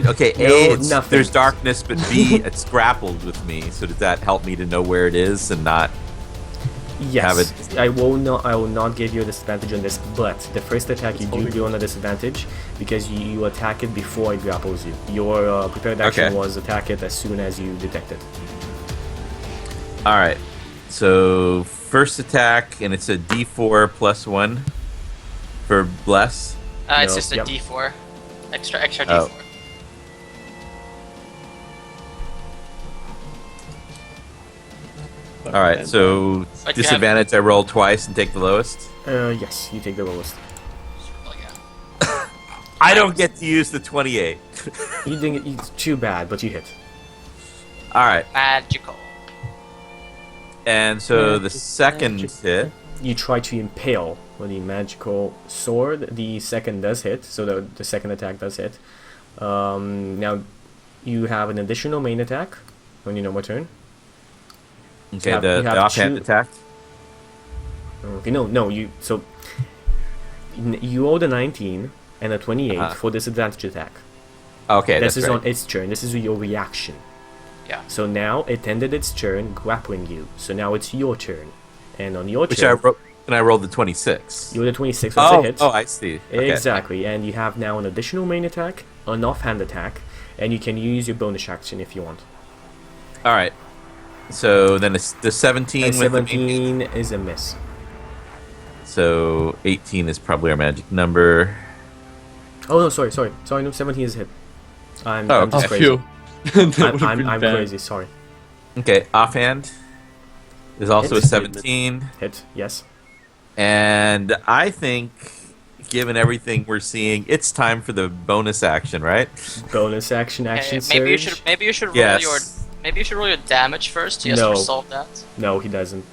B: A,
A: nothing.
B: there's darkness, but B, it's grappled with me. So does that help me to know where it is and not?
A: Yes, I will not give you a disadvantage on this, but the first attack you do on a disadvantage because you attack it before it grapples you. Your prepared action
B: Okay.
A: was attack it as soon as you detect it.
B: All right. So first attack, and it's a D4 plus 1 for bless.
D: It's
A: No,
D: just a
A: yep.
D: D4. Extra
B: Oh.
D: D4.
C: Fuck
B: All right.
C: vampires.
B: So
D: But you
B: disadvantage, I roll twice and take the lowest.
A: Yes, you take the lowest.
D: Well, yeah.
B: I don't get to use the 28.
A: You think it's too bad, but you hit.
B: All right.
D: Magical.
B: And so the
C: Magic,
B: second
C: magic.
B: hit.
A: You try to impale with the magical sword. The second does hit, so the second attack does hit. Now you have an additional main attack on your normal turn.
B: Okay,
A: have-
B: the
A: you have
B: offhand
A: two-
B: attack.
A: Okay, no, you you rolled a 19 and a 28
B: Uh-huh.
A: for disadvantage attack.
B: Okay,
A: This
B: that's
A: is
B: right.
A: on its turn. This is your reaction.
D: Yeah.
A: So now it ended its turn grappling you. So now it's your turn, and on your
B: Which I
A: turn,
B: wrote, and I rolled the 26.
A: you rolled a 26. That's a hit.
B: I see. Okay.
A: Exactly, and you have now an additional main attack, an offhand attack, and you can use your bonus action if you want.
B: All right. So then it's the 17
A: And
B: with the main-
A: 17 is a miss.
B: So 18 is probably our magic number.
A: Oh no, sorry, no, 17 is a hit. I'm
B: Oh,
A: just
B: okay.
A: crazy.
C: That would've
A: I'm
C: been bad.
A: crazy. Sorry.
B: Okay, offhand is also a
A: Hit.
B: 17.
A: Hit. Yes.
B: And I think, given everything we're seeing, it's time for the bonus action, right?
A: Bonus action.
D: Okay,
A: Action
D: maybe you
A: surge.
D: should roll
B: Yes.
D: your damage first to just
A: No.
D: resolve that.
A: No, he doesn't.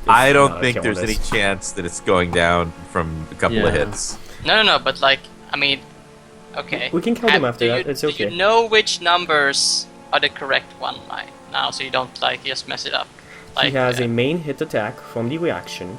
B: I
A: It's
B: don't
A: not
B: think
A: a
B: there's any
A: bonus.
B: chance that it's going down from a couple of
C: Yeah.
B: hits.
D: No, but like, I mean, okay.
A: We can count them
D: And
A: after
D: do
A: that.
D: you-
A: It's
D: Do
A: okay.
D: you know which numbers are the correct one like now, so you don't like just mess it up? Like,
A: He has a main hit attack from the reaction.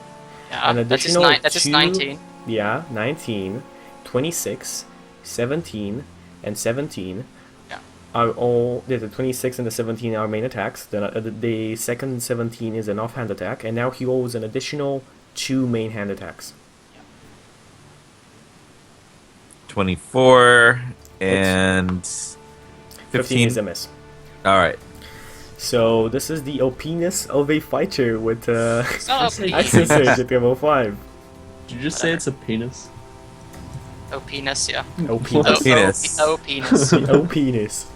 D: yeah,
A: an
D: that's his
A: additional
D: that's his
A: two-
D: 19.
A: Yeah, 19, 26, 17, and 17
D: Yeah.
A: are all. The 26 and the 17 are main attacks. The second 17 is an offhand attack, and now he rolls an additional 2 main hand attacks.
B: 24 and 15
A: is a miss.
B: All right.
A: So this is the OP-ness of a fighter with
D: It's not OP.
A: access surge at level 5.
C: Did you just say it's a penis?
D: OP-ness, yeah.
A: OP-ness.
B: Penis.
D: OP-ness.
A: OP-ness.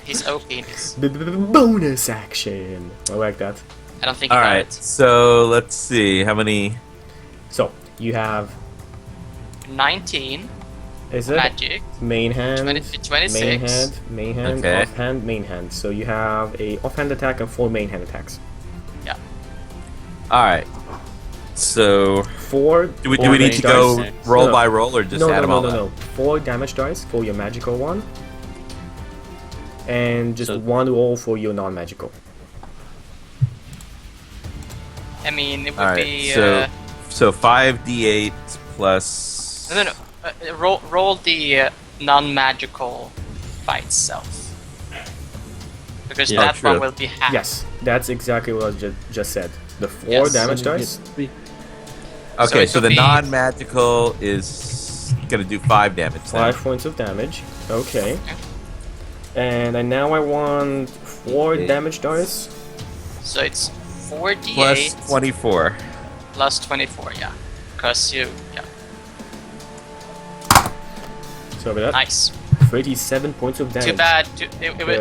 D: He's OP-ness.
A: Bonus action. I like that.
D: I don't think
B: All
D: about
B: right.
D: it.
B: So let's see how many.
A: So you have
D: 19
A: is it
D: magic.
A: main hand,
D: 26.
A: main hand,
B: Okay.
A: offhand, main hand. So you have a offhand attack and 4 main hand attacks.
D: Yeah.
B: All right. So
A: 4.
B: do we
A: damage
B: need to
A: dice.
B: go
C: dice.
B: roll
A: No.
B: by roll or just
A: No,
B: add
A: no,
B: them
A: no,
B: all
A: no,
B: up?
A: no. 4 damage dice for your magical one, and just
C: So-
A: 1 roll for your non-magical.
D: I mean, it would
B: All right.
D: be.
B: So 5d8 plus.
D: No. Roll the non-magical by itself. Because
C: Yeah,
D: that
B: true.
D: one will be half.
A: Yes, that's exactly what I just said. The 4
D: Yes.
A: damage
C: So you
A: dice.
C: get three-
B: Okay,
D: it
B: so
D: would
B: the
D: be-
B: non-magical is gonna do 5 damage. then.
A: 5 points of damage. Okay. And now I want 4
B: Okay.
A: damage dice.
D: So it's 4d8
B: Plus 24.
D: plus 24, yeah. Because you. Yeah.
A: So with that,
D: Nice.
A: 37 points of damage.
D: Too bad.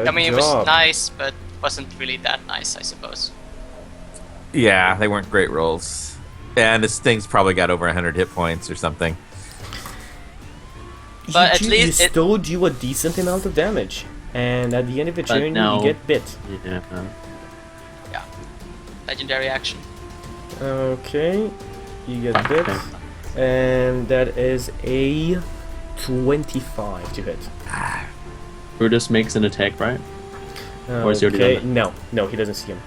D: I mean, it was
A: job.
D: nice, but wasn't really that nice, I suppose.
B: Yeah, they weren't great rolls. And this thing's probably got over 100 hit points or something.
D: But at
A: you
D: least it-
A: still do a decent amount of damage. And at the end of the turn,
C: now-
A: you get bit.
C: Yeah.
D: Legendary action.
A: Okay, you get bit.
C: Okay.
A: And that is a 25 to hit.
C: Brutus makes an attack, right? Or is he already
A: Okay,
C: done
A: no, he doesn't see him.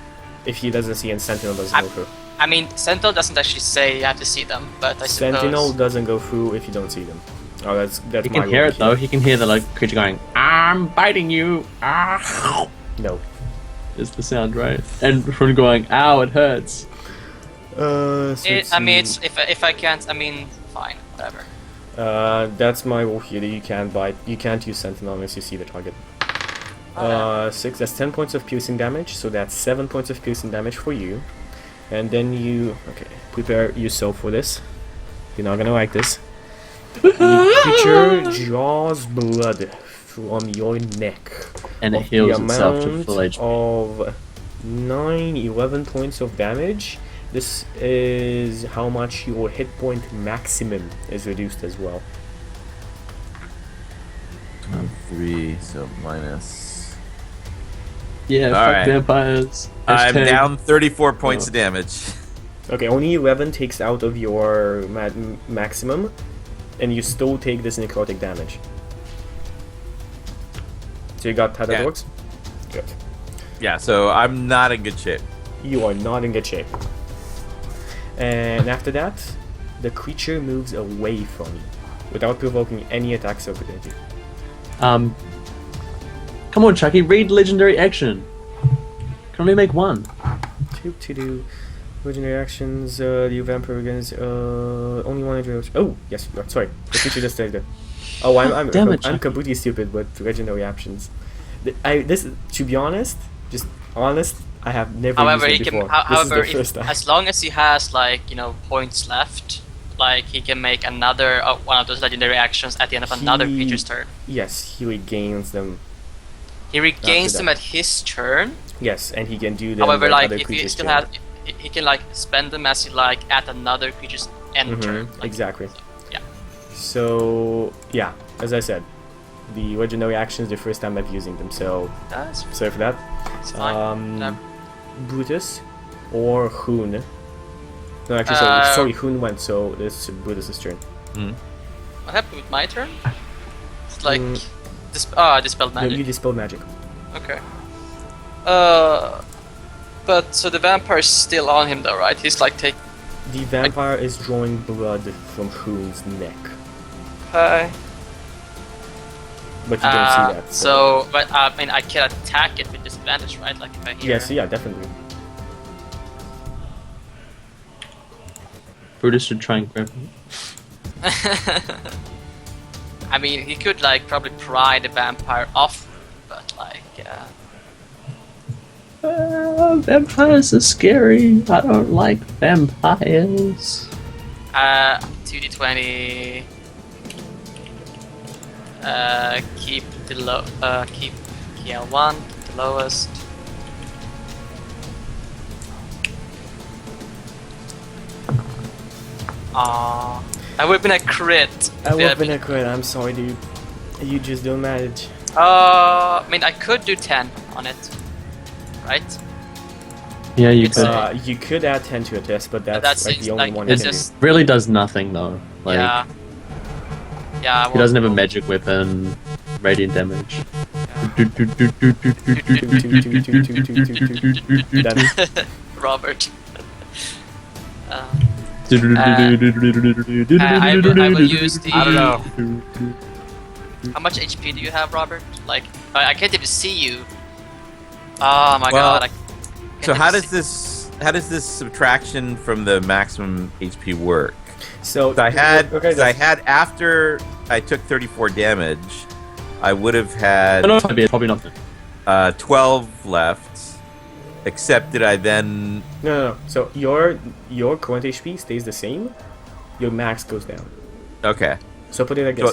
A: If he doesn't see him, Sentinel doesn't go through.
D: I mean, Sentinel doesn't actually say you have to see them, but I
A: Sentinel
D: suppose.
A: doesn't go through if you don't see them. Oh, that's
C: He
A: my
C: can hear
A: rule
C: it though.
A: here.
C: He can hear the like creature going, "I'm biting you." Ah,
A: No.
C: is the sound right? And from going, "Ow, it hurts."
A: So let's
D: I mean,
A: see.
D: it's if I can't. I mean, fine, whatever.
A: That's my rule here. That you can't bite. You can't use Sentinel unless you see the target. 6. That's 10 points of piercing damage. So that's 7 points of piercing damage for you. And then you prepare yourself for this. You're not gonna like this. The creature draws blood from your neck.
C: And it
A: of
C: heals
A: the
C: itself to
A: amount
C: full HP.
A: of 11 points of damage. This is how much your hit point maximum is reduced as well.
B: 3, so minus.
C: Yeah,
B: All
C: fuck
B: right.
C: vampires.
B: I'm
C: Hashtag-
B: down 34 points
C: Oh.
B: of damage.
A: Okay, only 11 takes out of your maximum, and you still take this necrotic damage. So you got how that
B: Yeah.
A: works? Good.
B: Yeah, so I'm not in good shape.
A: You are not in good shape. And after that, the creature moves away from you without provoking any attacks of opportunity.
C: Come on, Chucky, read legendary action. Can we make one?
A: To do legendary actions, the vampire against only one injury. Oh yes, sorry, the creature just saved it. Oh, I'm
C: Damn it, Chucky.
A: completely stupid with legendary actions. To be honest, I have never
D: However,
A: used
D: he
A: it
D: can.
A: before.
D: However,
A: this is the first time.
D: as long as he has points left, like he can make another one of those legendary actions at the end of another
A: He-
D: creature's turn.
A: Yes, he regains them.
D: He regains
A: After
D: them
A: that.
D: at his turn.
A: Yes, and he can do them.
D: However,
A: when
D: like
A: other
D: if he
A: creatures
D: still
A: turn.
D: has, he can like spend them as he like at another creature's end turn. Like,
A: Exactly.
D: yeah.
A: So yeah, as I said, the legendary actions the first time I'm using them. So
D: That's
A: sorry for that.
D: fine.
A: Brutus or Hoon. No, actually, sorry, Hoon went. So this is Brutus's turn.
D: What happened with my turn? It's like
A: Mm.
D: dispelled
A: No,
D: magic.
A: you dispel magic.
D: Okay. But so the vampire's still on him though, right? He's like take.
A: The vampire is drawing blood from Hoon's neck,
D: Okay.
A: but you don't see that.
D: So, but I mean, I can attack it with disadvantage, right? Like if I hear.
A: yes, yeah, definitely.
C: Brutus should try and grab him.
D: I mean, he could like probably pry the vampire off, but like,
C: Vampires are scary. I don't like vampires.
D: 2d20. Keep the low. Keep KL1, the lowest. That would have been a crit.
A: That would have been a crit. I'm sorry, dude. You just don't manage.
D: I mean, I could do 10 on it, right?
C: Yeah, you
D: It's,
C: could.
A: You could add 10 to a test, but that's like the only
D: like,
A: one you
D: it's
A: can
D: just
C: Really does nothing though. Like
D: yeah. Yeah.
C: he doesn't have a magic weapon, radiant damage.
D: Robert.
C: I
D: I will use the.
B: I don't know.
D: How much HP do you have, Robert? Like, I can't even see you. Oh my
B: Well,
D: god.
B: So how does this subtraction from the maximum HP work?
A: So
B: I had
A: okay,
B: after I took 34 damage, I would have had
C: don't know, probably not.
B: 12 left. Except that I then
A: no. So your current HP stays the same. Your max goes down.
B: okay.
A: So put it like this: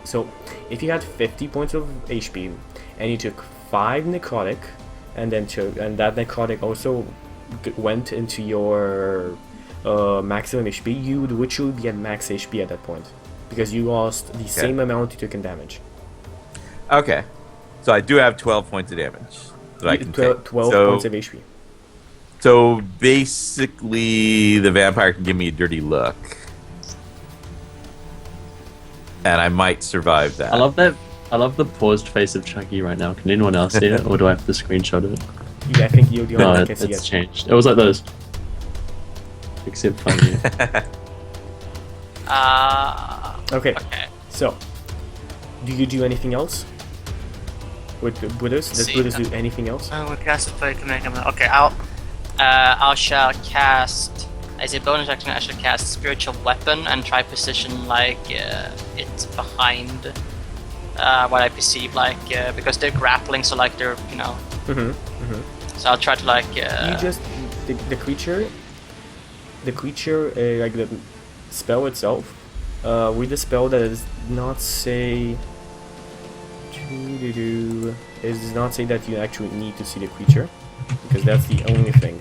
B: So-
A: if you had 50 points of HP, and you took 5 necrotic, and that necrotic also went into your maximum HP, you would literally be at max HP at that point, because you lost the same amount you took in damage.
B: Okay. So I do have 12 points of damage that I can take.
A: 12
B: so,
A: points of HP.
B: So basically, the vampire can give me a dirty look, and I might survive that.
C: I love that. I love the paused face of Chucky right now. Can anyone else see it, or do I have to screenshot it?
A: Yeah, I think you're the only
C: No,
A: one that can see
C: it's
A: it.
C: changed. It was like those. Except for you.
A: Okay,
D: Okay.
A: so do you do anything else with Buddhas? Does
D: See,
A: Buddhas do anything else?
D: I will cast a play to make him. Okay, I shall cast. As a bonus action, I shall cast spiritual weapon and try position like it behind what I perceive like because they're grappling, so like they're So I'll try to like.
A: You just the creature like the spell itself. With the spell that does not say. It does not say that you actually need to see the creature, because that's the only thing.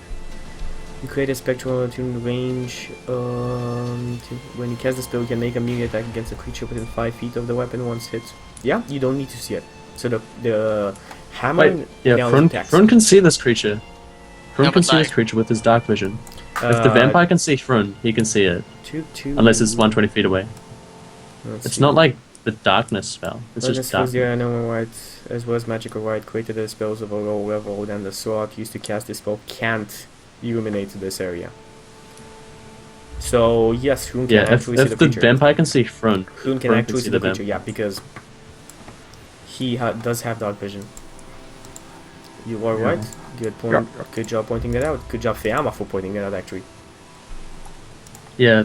A: You create a spectral attuned range. When you cast the spell, you can make a melee attack against a creature within 5 feet of the weapon once hit. Yeah, you don't need to see it. So the hammer.
C: Wait, yeah,
A: now
C: Frun
A: attacks.
C: can see this creature. Frun
D: No,
C: can
D: but
C: see this
D: like-
C: creature with his dark vision. If the vampire can see Frun, he can see it. Unless it's 120 feet away. It's not like the darkness spell. It's just dark.
A: Yeah, no white, as well as magical white, created the spells of a low level, then the sword used to cast this spell can't illuminate this area. So yes, Hoon can
C: Yeah,
A: actually see
C: if
A: the
C: the
A: creature.
C: vampire can see Frun,
A: Hoon can
C: Frun
A: actually see the
C: vamp-
A: creature, yeah, because he does have dark vision. You are right. Good point.
C: Yeah.
A: Good job pointing that out. Good job, Fiamma, for pointing that out. Actually,
C: Yeah,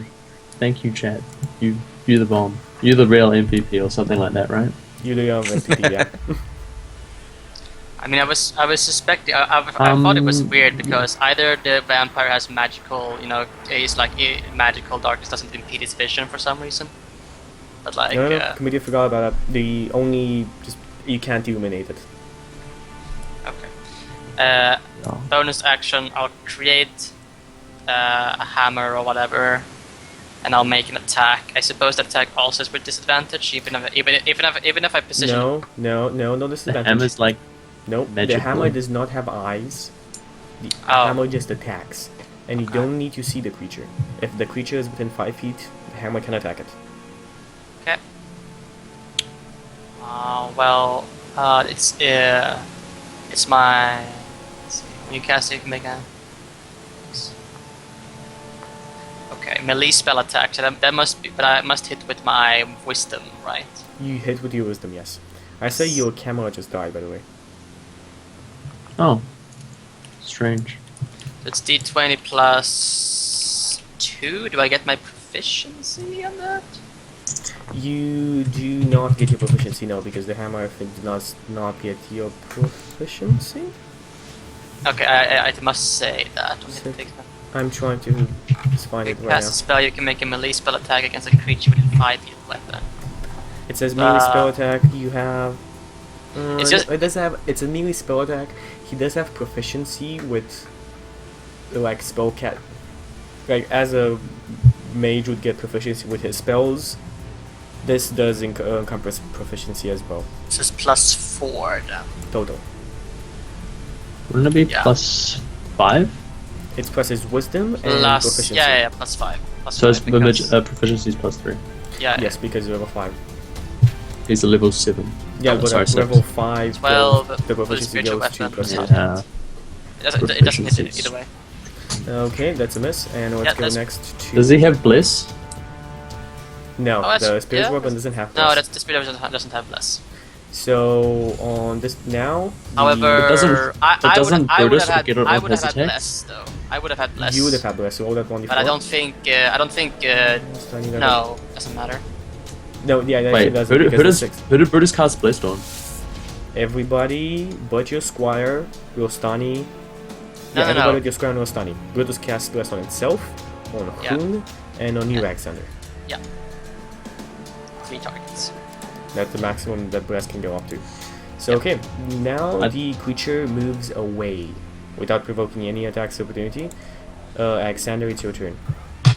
C: thank you, Chad. You're the bomb. You're the real MVP or something like that, right?
A: you the MVP, yeah.
D: I mean, I was suspecting. I thought it was weird because either the vampire has magical, is like magical darkness doesn't impede his vision for some reason. But like,
A: No, completely forgot about that. The only you can't illuminate it.
D: okay. Bonus action, I'll create a hammer or whatever, and I'll make an attack. I suppose that attack also is with disadvantage, even if I position.
A: No
C: The
A: disadvantage.
C: hammer's like
A: Nope, the
C: magical.
A: hammer does not have eyes. The
D: Oh.
A: hammer just attacks. And you don't need to see the creature. If the creature is within 5 feet, the hammer can attack it.
D: Okay. It's my. Let's see. When you cast it, you can make a. Okay, melee spell attack. So that must be, but I must hit with my wisdom, right?
A: You hit with your wisdom, yes. I say your camera just died, by the way.
C: oh, strange.
D: So it's d20 plus 2. Do I get my proficiency on that?
A: You do not get your proficiency, no, because the hammer effect does not get your proficiency.
D: Okay, I must say that.
A: So I'm trying to find it
D: If you
A: right
D: cast
A: now.
D: a spell, you can make a melee spell attack against a creature with a 5-foot weapon.
A: It says melee spell attack. You have.
D: It's just-
A: it does have. It's a melee spell attack. He does have proficiency with, like, spell cat. Like, as a mage would get proficiency with his spells, this does encompass proficiency as well.
D: It's just +4 then.
A: Total.
C: Wouldn't it be
D: Yeah.
C: +5?
A: It's plus his wisdom and
D: Plus,
A: proficiency.
D: yeah, +5.
C: So his
D: because,
C: proficiency is +3.
D: yeah,
A: Yes, because level 5.
C: He's a level 7.
A: Yeah,
C: Oh,
A: but
C: sorry,
A: at
C: six.
A: level 5,
D: 12
A: the
D: with
A: proficiency
D: spiritual
A: goes to
D: weapon.
A: plus
C: Yeah.
A: 8.
D: it doesn't hit it either way.
A: Okay, that's a miss. And let's
D: Yeah,
A: go
D: that's-
A: next to...
C: Does he have Bliss?
A: No,
D: Oh, that's-
A: the spirit
D: yeah,
A: weapon
D: that's-
A: doesn't have
D: No,
A: this.
D: that's the spirit doesn't have less.
A: So, on this now...
D: However,
C: But doesn't-
D: I
C: but doesn't
D: would
C: Brutus
D: have had
C: get it
D: I
C: on
D: would have
C: his
D: had
C: attacks?
D: less though. I would have had less.
A: You would have had less, so all that 1d4.
D: But I don't think no, doesn't matter.
A: No, yeah, that actually
C: Wait,
A: doesn't,
C: who
A: because it's 6.
C: did Brutus cast Blessed on?
A: Everybody but your squire will stunny.
D: No,
A: Yeah,
D: no,
A: everybody
D: no.
A: but your squire will stunny. Brutus casts Bless on himself, on
D: Yeah.
A: Hoon, and on you, Alexander.
D: Yeah. 3 targets.
A: That's the maximum that Bless can go up to. So, okay, now
C: I-
A: the creature moves away without provoking any attacks of opportunity. Alexander, it's your turn.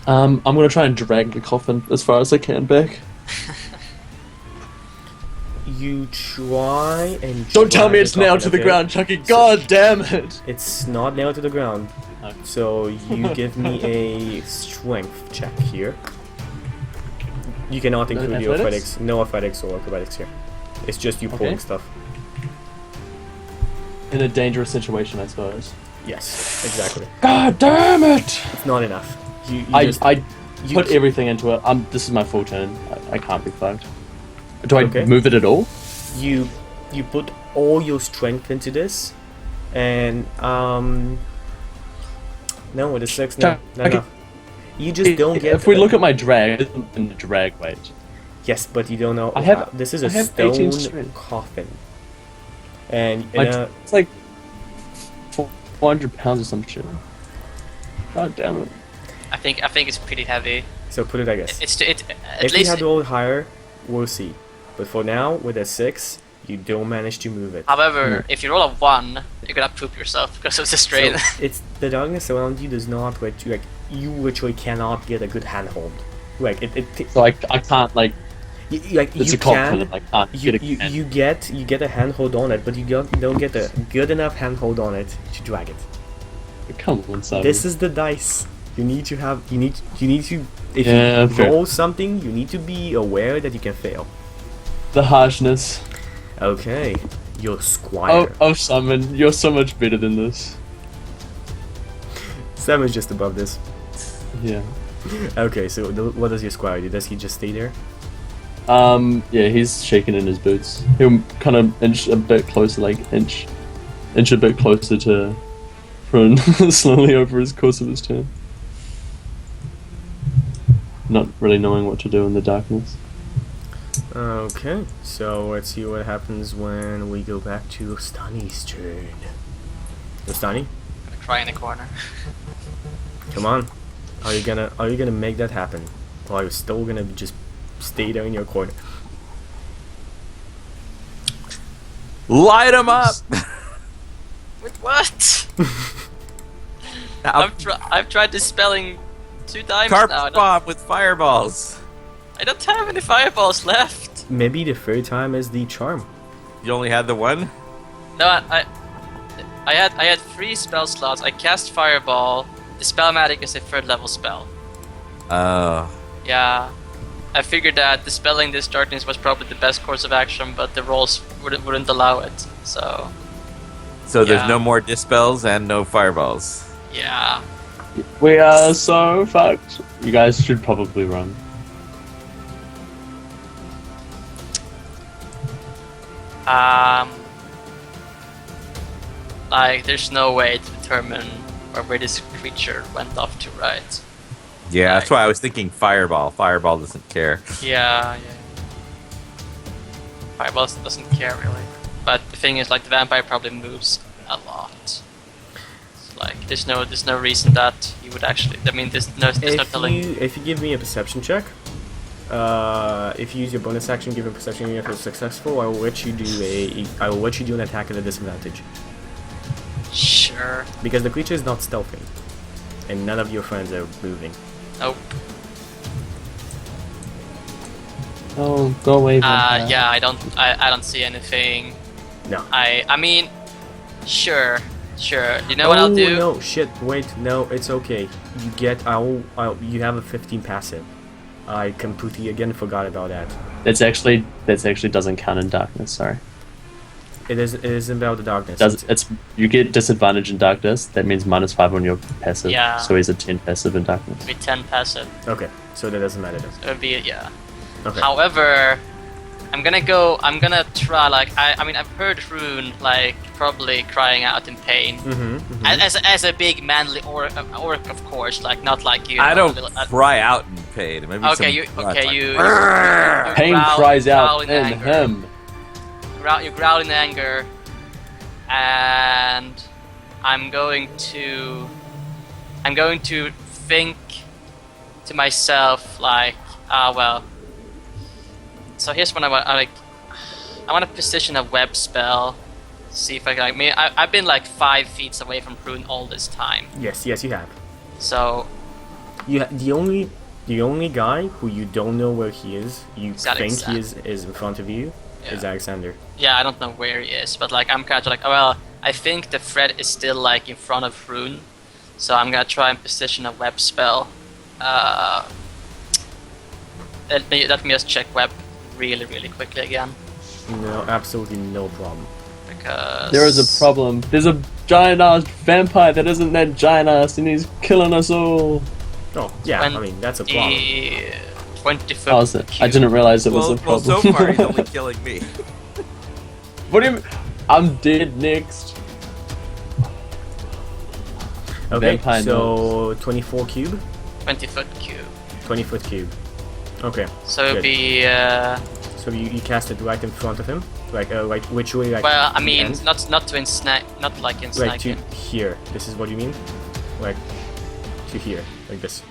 C: I'm gonna try and drag the coffin as far as I can back.
A: You try and
C: Don't tell
A: drag
C: me it's
A: coffin,
C: nailed to the
A: okay?
C: ground, Chucky. God damn it!
A: It's not nailed to the ground.
C: Okay.
A: So you give me a strength check here. You cannot include your
C: athletics?
A: athletics. No athletics or acrobatics here. It's just you pulling
C: Okay.
A: stuff.
C: In a dangerous situation, I suppose.
A: Yes, exactly.
C: God damn it!
A: It's not enough. You
C: I
A: just, you
C: put
A: c-
C: everything into it. This is my full turn. I can't be fucked. Do I
A: Okay.
C: move it at all?
A: you put all your strength into this, and no, with a 6, no,
C: Chuck,
A: not
C: okay.
A: enough. You just don't get.
C: If we look at my drag, it isn't in the drag weight.
A: Yes, but you don't know.
C: I have-
A: this is
C: I
A: a
C: have 18
A: stone
C: strength.
A: coffin, and
C: My
A: in a,
C: it's like 400 pounds or some shit. God damn it!
D: I think it's pretty heavy.
A: so put it, I guess.
D: At
A: If you
D: least
A: had rolled higher, we'll see. But for now, with a 6, you don't manage to move it.
D: however, if you roll a 1, you're gonna poop yourself because of the strain.
A: So it's the darkness around you does not let you, like, you literally cannot get a good handhold. Like
C: So I can't like.
A: like
C: It's
A: you
C: a coffin.
A: can.
C: I can't
A: You,
C: get a
A: you,
C: can.
A: you get a handhold on it, but you don't get a good enough handhold on it to drag it.
C: Come on, Simon.
A: This is the dice. You need to have. You need to. If
C: Yeah,
A: you
C: fair.
A: roll something, you need to be aware that you can fail.
C: The harshness.
A: Okay, your squire.
C: Oh, Simon, you're so much better than this.
A: Sam is just above this.
C: Yeah.
A: Okay, so what does your squire do? Does he just stay there?
C: Yeah, he's shaking in his boots. He'll kind of inch a bit closer, like inch a bit closer to Prune slowly over his course of his turn. Not really knowing what to do in the darkness.
A: Okay, so let's see what happens when we go back to Stani's turn. Stani,
D: Gonna cry in the corner.
A: come on. Are you gonna make that happen? Or are you still gonna just stay there in your corner?
B: Light him up!
D: With what?
B: Now,
D: I've tried dispelling 2 times
B: carp
D: now.
B: bomb with fireballs.
D: I don't have any fireballs left.
A: Maybe the third time is the charm.
B: You only had the one?
D: No, I had 3 spell slots. I cast fireball. Dispelmatic is a 3rd level spell.
B: Oh.
D: Yeah. I figured that dispelling this darkness was probably the best course of action, but the rolls wouldn't allow it. So
B: So there's
D: Yeah.
B: no more dispels and no fireballs.
D: yeah.
C: We are so fucked. You guys should probably run.
D: Like there's no way to determine where this creature went off to, right?
B: Yeah, that's why I was thinking fireball. Fireball doesn't care.
D: Yeah. vampire doesn't care really. But the thing is, like, the vampire probably moves a lot. So, like, there's no reason that he would actually. I mean, there's no telling.
A: If you give me a perception check, if you use your bonus action, give a perception if it's successful, I will let you do an attack at a disadvantage.
D: Sure.
A: Because the creature is not stealthing, and none of your friends are moving.
D: Nope.
C: Oh, go away, vampire.
D: Yeah, I don't see anything.
A: No.
D: I mean, sure. You know what I'll do?
A: No, shit, wait, no, it's okay. You get, you have a 15 passive. I completely again forgot about that.
C: That's actually doesn't count in darkness. Sorry.
A: It is about the darkness.
C: It's you get disadvantage in darkness. That means -5 on your passive.
D: Yeah.
C: So he's a 10 passive in darkness.
D: It'll be 10 passive.
A: Okay, so that doesn't matter then.
D: It would be, yeah.
A: Okay.
D: However, I'm gonna try, like, I mean, I've heard Rune, like, probably crying out in pain. As a big manly orc, of course, like, not like you.
B: I don't
D: little,
B: cry out in pain. Maybe
D: okay,
B: some
D: you
C: Pain cries out in
D: anger.
C: him.
D: You growl in anger, and I'm going to think to myself, like, well. So here's what I want to position a web spell. See if I can. I mean, I've been like 5 feet away from Rune all this time.
A: Yes, you have.
D: So
A: The only guy who you don't know where he is, you think he is in front of you, is Alexander.
D: yeah, I don't know where he is, but like I'm kind of like, well, I think the thread is still like in front of Rune, so I'm gonna try and position a web spell. Let me just check web really quickly again.
A: No, absolutely no problem.
D: Because
C: There is a problem. There's a giant ass vampire that isn't that giant ass, and he's killing us all.
A: Oh, yeah, I mean, that's a problem.
D: 20-foot.
C: Oh, is it? I didn't realize it was
B: Well,
C: a problem.
B: so far he's only killing me.
C: What do you mean? I'm dead next.
A: Okay,
C: Vampire
A: so 24 cube?
D: 20-foot cube.
A: 20-foot cube. Okay.
D: So it'll
A: good.
D: be.
A: So you cast it right in front of him? Like which way? Like
D: Well, I
A: the
D: mean,
A: end?
D: not to ensnag, not like
A: Like
D: ensnag
A: to
D: him.
A: here. This is what you mean? Like to here, like this.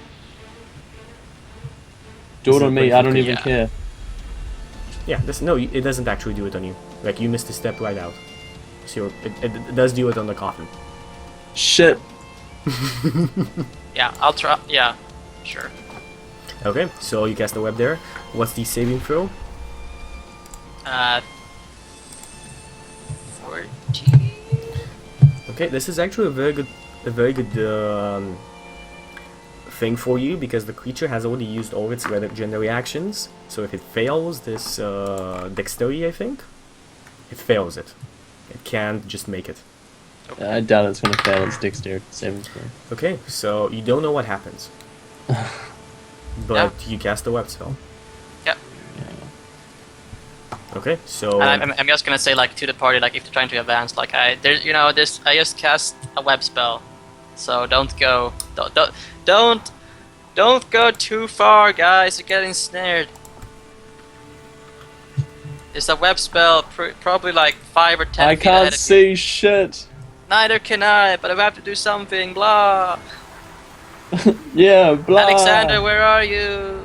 C: Do
A: This
C: it
A: is
C: on me.
A: pretty
C: I don't
A: quick,
C: even
D: yeah.
C: care.
A: Yeah, it doesn't actually do it on you. Like you missed a step right out. So it does do it on the coffin.
C: Shit.
D: Yeah, I'll try. Yeah, sure.
A: Okay, so you cast the web there. What's the saving throw?
D: 14.
A: Okay, this is actually a very good thing for you because the creature has already used all its legendary actions. So if it fails this dexterity, I think it fails it. It can't just make it.
C: I doubt it's gonna fail its dexterity saving throw.
A: Okay, so you don't know what happens, but you cast the web spell.
D: Yep.
A: Okay, so
D: And I'm just gonna say, like, to the party, like, if they're trying to advance, like, I just cast a web spell, so don't go too far, guys. You're getting snared. It's a web spell, probably like 5 or 10
C: I
D: feet ahead
C: can't
D: of you.
C: see shit.
D: Neither can I, but I have to do something. Blah.
C: Yeah, blah.
D: Alexander, where are you?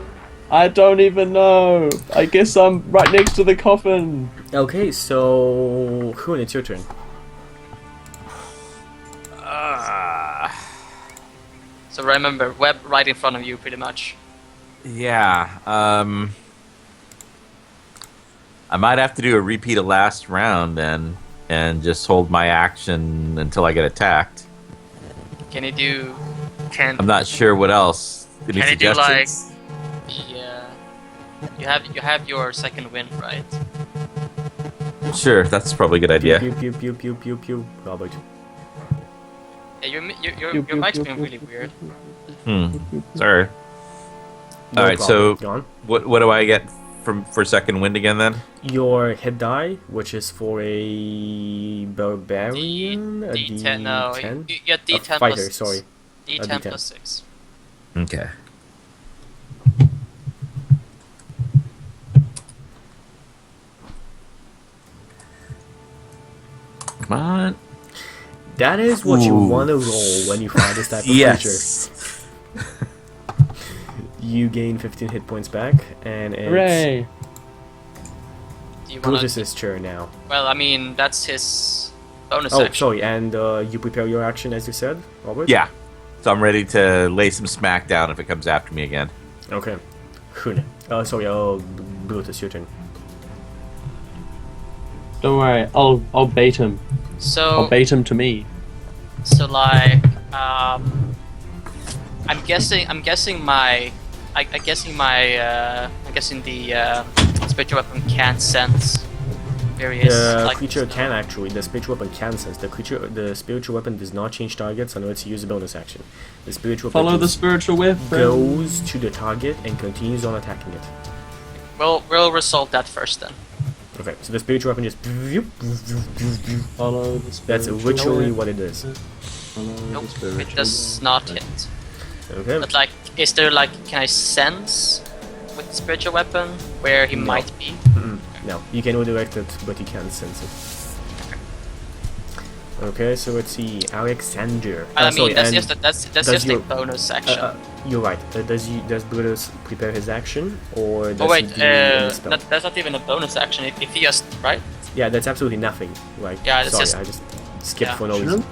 C: I don't even know. I guess I'm right next to the coffin.
A: okay, so Hoon, it's your turn.
D: So remember, web right in front of you, pretty much.
B: Yeah. I might have to do a repeat of last round then, and just hold my action until I get attacked.
D: Can you do?
B: I'm not sure what else. Any
D: Can you do, like?
B: suggestions?
D: Yeah. You have your second wind, right?
B: Sure, that's probably a good idea.
A: Pew pew pew pew pew pew. Robert.
D: Yeah, your
C: Pew, pew,
D: mic's
C: pew,
D: been
C: pew,
D: really
C: pew,
D: weird.
B: Sorry.
A: No
B: All right,
A: problem.
B: so
A: Go on.
B: what do I get for second wind again then?
A: Your hit die, which is for a barbarian, a
D: D10. No,
A: D10?
D: you get
A: A
D: D10
A: fighter,
D: plus
A: sorry.
D: D10
A: D10.
D: plus 6.
B: Okay. Come on.
A: That is what you
B: Ooh.
A: want to roll when you find this type of
B: Yes.
A: creature. You gain 15 hit points back, and it's
C: Hooray!
D: Do you wanna?
A: Brutus's turn now.
D: Well, I mean that's his bonus
A: Oh,
D: action.
A: sorry, and you prepare your action as you said, Robert?
B: Yeah. So I'm ready to lay some smack down if it comes after me again.
A: Okay. Good. Sorry, Brutus, your turn.
C: Don't worry, I'll bait him. I'll
D: So
C: bait him to me.
D: So like, I'm guessing the spiritual weapon can't sense various
A: The
D: like
A: creature
D: stuff.
A: can actually. The spiritual weapon can sense. The spiritual weapon does not change targets unless you use a bonus action. The spiritual
C: Follow
A: weapon
C: the spiritual whip.
A: goes to the target and continues on attacking it.
D: We'll resolve that first then.
A: Okay, so the spiritual weapon just.
C: Follow the
A: That's
C: spiritual
A: literally
C: whip.
A: what it is.
C: Follow the
D: Nope,
C: spiritual
D: it does
C: whip.
D: not hit.
A: Okay.
D: But like, is there like, can I sense with the spiritual weapon where he
A: No.
D: might be?
A: No, you can redirect it, but you can't sense it. Okay, so let's see, Alexander.
D: I mean,
A: sorry,
D: that's
A: and
D: just
A: does
D: a
A: your-
D: bonus action.
A: You're right. Does Brutus prepare his action, or does
D: Oh wait,
A: he do any spell?
D: that's not even a bonus action. If he just right.
A: Yeah, that's absolutely nothing. Like,
D: Yeah, it's
A: sorry,
D: just-
A: I just skipped
D: yeah.
A: for no reason.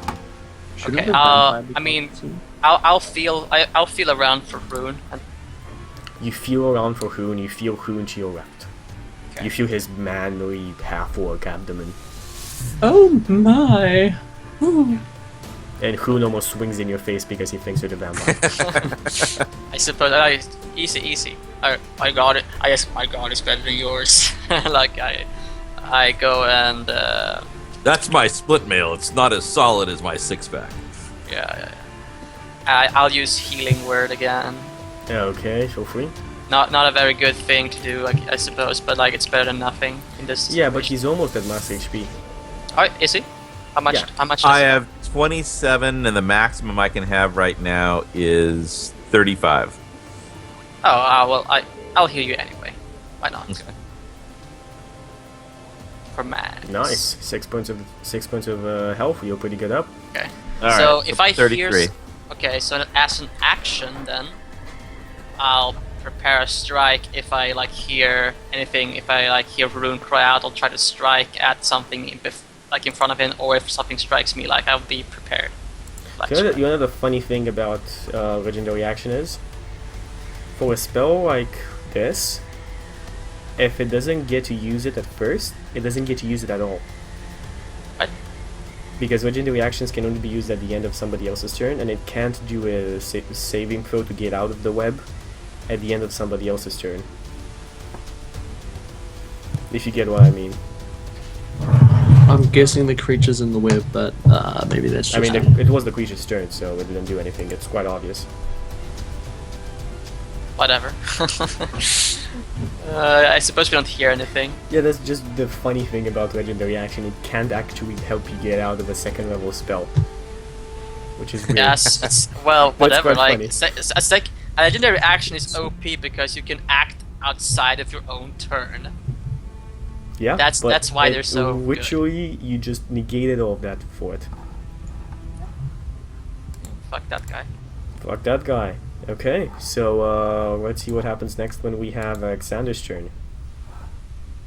C: Shouldn't
D: Okay,
C: the vampire be
D: I mean-
C: called too?
D: I'll feel around for Rune. And,
A: You feel around for Hoon. You feel Hoon to your left.
D: Okay.
A: You feel his manly half-orc abdomen,
C: Oh my! Ooh.
A: and Hoon almost swings in your face because he thinks you're the vampire.
D: I suppose easy. I got it. I guess my god is better than yours. Like I go and
B: That's my split mail. It's not as solid as my six-pack.
D: yeah. I'll use healing word again.
A: Okay, feel free.
D: Not a very good thing to do, like, I suppose, but like it's better than nothing in this.
A: Yeah, but
D: situation.
A: he's almost at max HP.
D: Oh, is he? How much?
A: Yeah.
D: How much?
B: I
D: does-
B: have 27, and the maximum I can have right now is 35.
D: Oh, well, I'll heal you anyway. Why not?
B: Okay.
D: For max.
A: Nice. 6 points of health. You're pretty good up.
D: Okay.
B: All
D: so
B: right,
D: if I
B: 33.
D: hear, okay, so as an action, then I'll prepare a strike. If I like hear anything, if I like hear Rune cry out, I'll try to strike at something like in front of him, or if something strikes me, like I'll be prepared. Like,
A: You know the funny thing about legendary action is, for a spell like this, if it doesn't get to use it at first, it doesn't get to use it at all.
D: What?
A: Because legendary actions can only be used at the end of somebody else's turn, and it can't do a saving throw to get out of the web at the end of somebody else's turn. If you get what I mean.
C: I'm guessing the creature's in the web, but maybe that's just.
A: I mean, it was the creature's turn, so it didn't do anything. It's quite obvious.
D: whatever. I suppose we don't hear anything.
A: Yeah, that's just the funny thing about legendary action. It can't actually help you get out of a second level spell, which is weird.
D: Yes, it's well,
A: That's
D: whatever.
A: quite
D: Like,
A: funny.
D: it's like a legendary action is OP because you can act outside of your own turn.
A: Yeah,
D: That's-
A: but
D: that's why they're so good.
A: Literally, you just negated all of that for it.
D: Fuck that guy.
A: Fuck that guy. Okay, so let's see what happens next when we have Alexander's turn.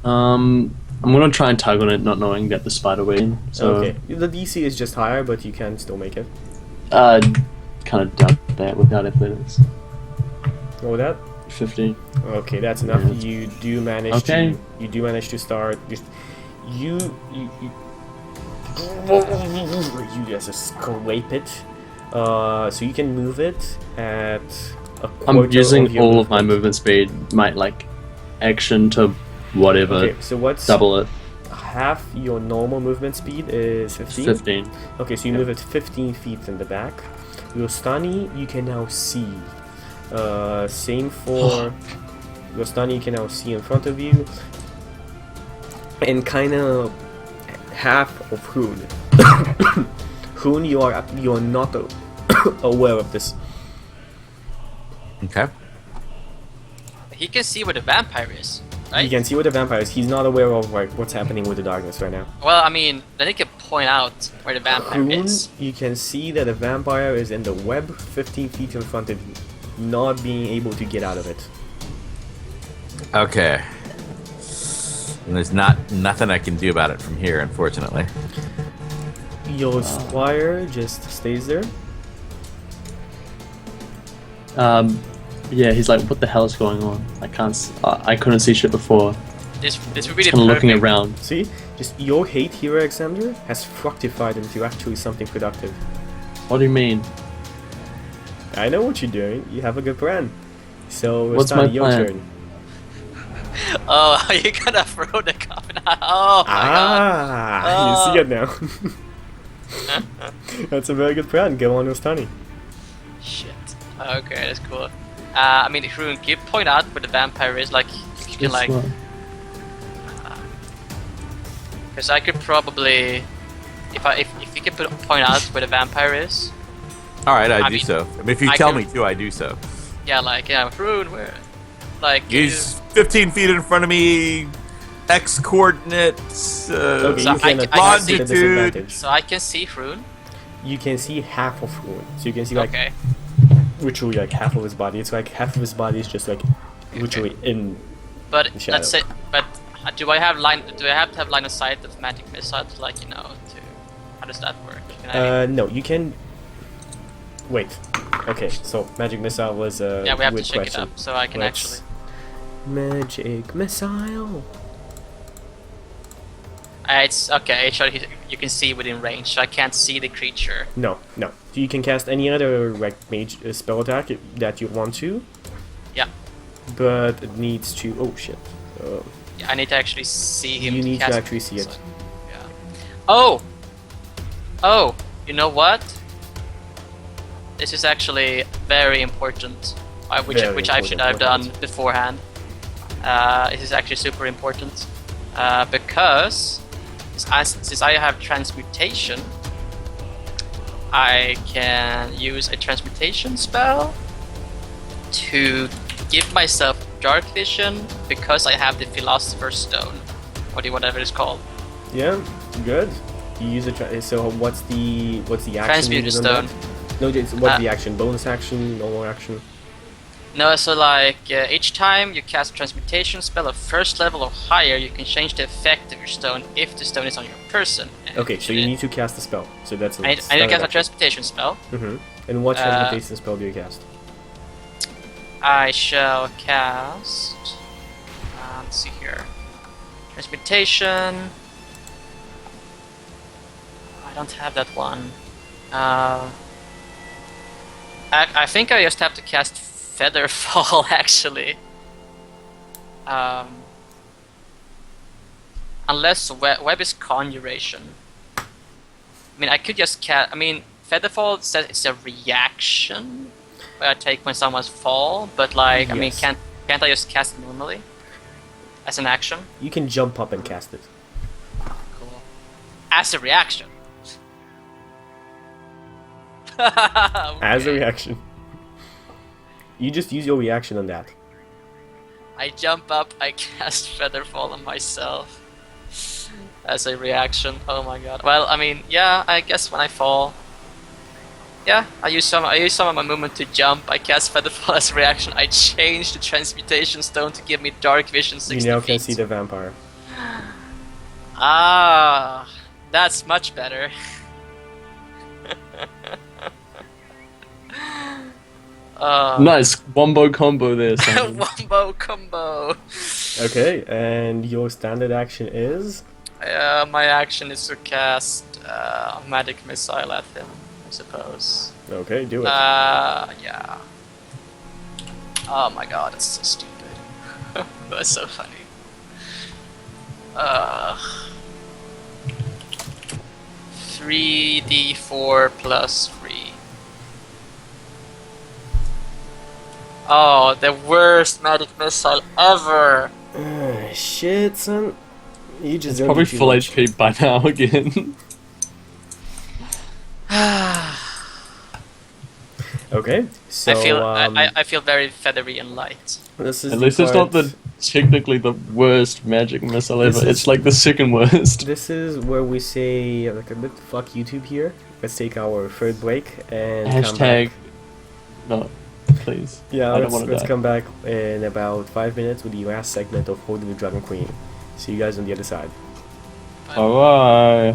C: I'm gonna try and tug on it, not knowing that the spider wing. So,
A: Okay, the DC is just higher, but you can still make it.
C: kind of doubt that without athletics.
A: Go with that.
C: 50.
A: Okay, that's enough.
C: Yeah.
A: You do manage
C: Okay.
A: to. You do manage to start. You just scrape it. So you can move it at a quarter
C: I'm using
A: of your
C: all of my movement speed, my like action to whatever,
A: Okay, so what's
C: double it.
A: half your normal movement speed is 15?
C: 15.
A: Okay, so you
C: Yeah.
A: move it 15 feet in the back. Your stunny, you can now see. Same for your stunny, you can now see in front of you. And kind of half of Hoon. Hoon, you are not aware of this.
B: Okay.
D: He can see where the vampire is,
A: You
D: right?
A: can see what the vampire is. He's not aware of like what's happening with the darkness right now.
D: Well, I mean, then he can point out where the vampire
A: Hoon,
D: is?
A: you can see that a vampire is in the web 15 feet in front of you, not being able to get out of it.
B: Okay. And there's nothing I can do about it from here, unfortunately.
A: Your squire just stays there.
C: Yeah, he's like, what the hell is going on? I can't. I couldn't see shit before.
D: This would be the
C: Kind of looking
D: perfect-
C: around.
A: See, just your hate here, Alexander, has fructified into actually something productive.
C: What do you mean?
A: I know what you're doing. You have a good plan. So it's
C: What's
A: time
C: my
A: your
C: plan?
A: turn.
D: Oh, are you gonna throw the coffin out? Oh my god.
A: You see it now. That's a very good plan. Go on with Tony.
D: Shit. Okay, that's cool. I mean, Rune, can you point out where the vampire is? Like, if you can, like,
C: This one.
D: because I could probably, if you can point out where the vampire is.
B: All right, I
D: I
B: do
D: mean,
B: so. I mean, if you
D: I
B: tell
D: can-
B: me to, I do so.
D: Yeah, like, yeah, Rune, where? Like,
B: He's 15 feet in front of me. X coordinates.
A: Okay,
D: So
A: you can
D: I
A: at least see the
B: longitude.
A: disadvantage.
D: so I can see Rune.
A: You can see half of Hoard. So you can see like
D: Okay.
A: literally like half of his body. It's like half of his body is just like literally in.
D: But
A: Shadow.
D: let's say, but do I have to have line of sight of magic missile to, like, to how does that work? Can I,
A: No, you can. Wait. Okay, so magic missile was a
D: yeah, we have to
A: weird
D: check
A: question.
D: it up so I can
A: Let's- Magic missile.
D: It's okay. You can see within range, so I can't see the creature.
A: No, no. You can cast any other like mage spell attack that you want to,
D: Yeah,
A: but it needs to. Oh shit.
D: yeah, I need to actually see him.
A: You need to
D: cast
A: actually see it.
D: so- yeah. Oh, you know what? This is actually very important, which
A: Very
D: I should
A: important,
D: have
A: what
D: done
A: happens?
D: beforehand. This is actually super important because since I have transmutation, I can use a transmutation spell to give myself dark vision because I have the Philosopher's Stone, or whatever it's called.
A: Yeah, good. You use it. So what's the action?
D: Transmuted
A: needed on
D: stone.
A: that? No, what's the action? Bonus action, normal action.
D: No, so like each time you cast a transmutation spell of first level or higher, you can change the effect of your stone if the stone is on your person.
A: Okay, so you need to cast a spell. So that's.
D: I need to cast a transmutation spell.
A: Mm-hmm. And what transmutation spell do you cast?
D: I shall cast. Let's see here. Transmutation. I don't have that one. I think I just have to cast Featherfall actually. Unless web is conjuration. I mean, I could just cast. I mean, Featherfall says it's a reaction where I take when someone's fall, but like, I mean,
A: Yes.
D: can't I just cast it normally as an action?
A: You can jump up and cast it.
D: Cool. As a reaction.
A: As a
D: Okay.
A: reaction. You just use your reaction on that.
D: I jump up, I cast Featherfall on myself as a reaction. Oh my god. Well, I mean, yeah, I guess when I fall, yeah, I use some of my movement to jump. I cast Featherfall as a reaction. I change the transmutation stone to give me dark vision 60
A: You now
D: feet.
A: can see the vampire.
D: Ah, that's much better.
C: Nice wombo combo there, Simon.
D: Wombo combo.
A: Okay, and your standard action is.
D: My action is to cast magic missile at him, I suppose.
A: Okay, do it.
D: Yeah. Oh my god, that's so stupid. That's so funny. 3d4 plus 3. Oh, the worst magic missile ever!
A: Shit, son. You just don't
C: Probably
A: do too
C: full
A: much.
C: HP by now again.
A: Okay, so
D: I feel very feathery and light.
A: this is
C: At
A: the
C: least it's not
A: part-
C: the technically the worst magic missile
A: This
C: ever.
A: is-
C: It's like the second worst.
A: This is where we say like a bit fuck YouTube here. Let's take our third break and come
C: Hashtag.
A: back.
C: No, please.
A: Yeah,
C: I don't
A: let's,
C: want to
A: let's
C: die.
A: come back in about 5 minutes with the last segment of Hoard of the Dragon Queen. See you guys on the other side.
C: Bye bye.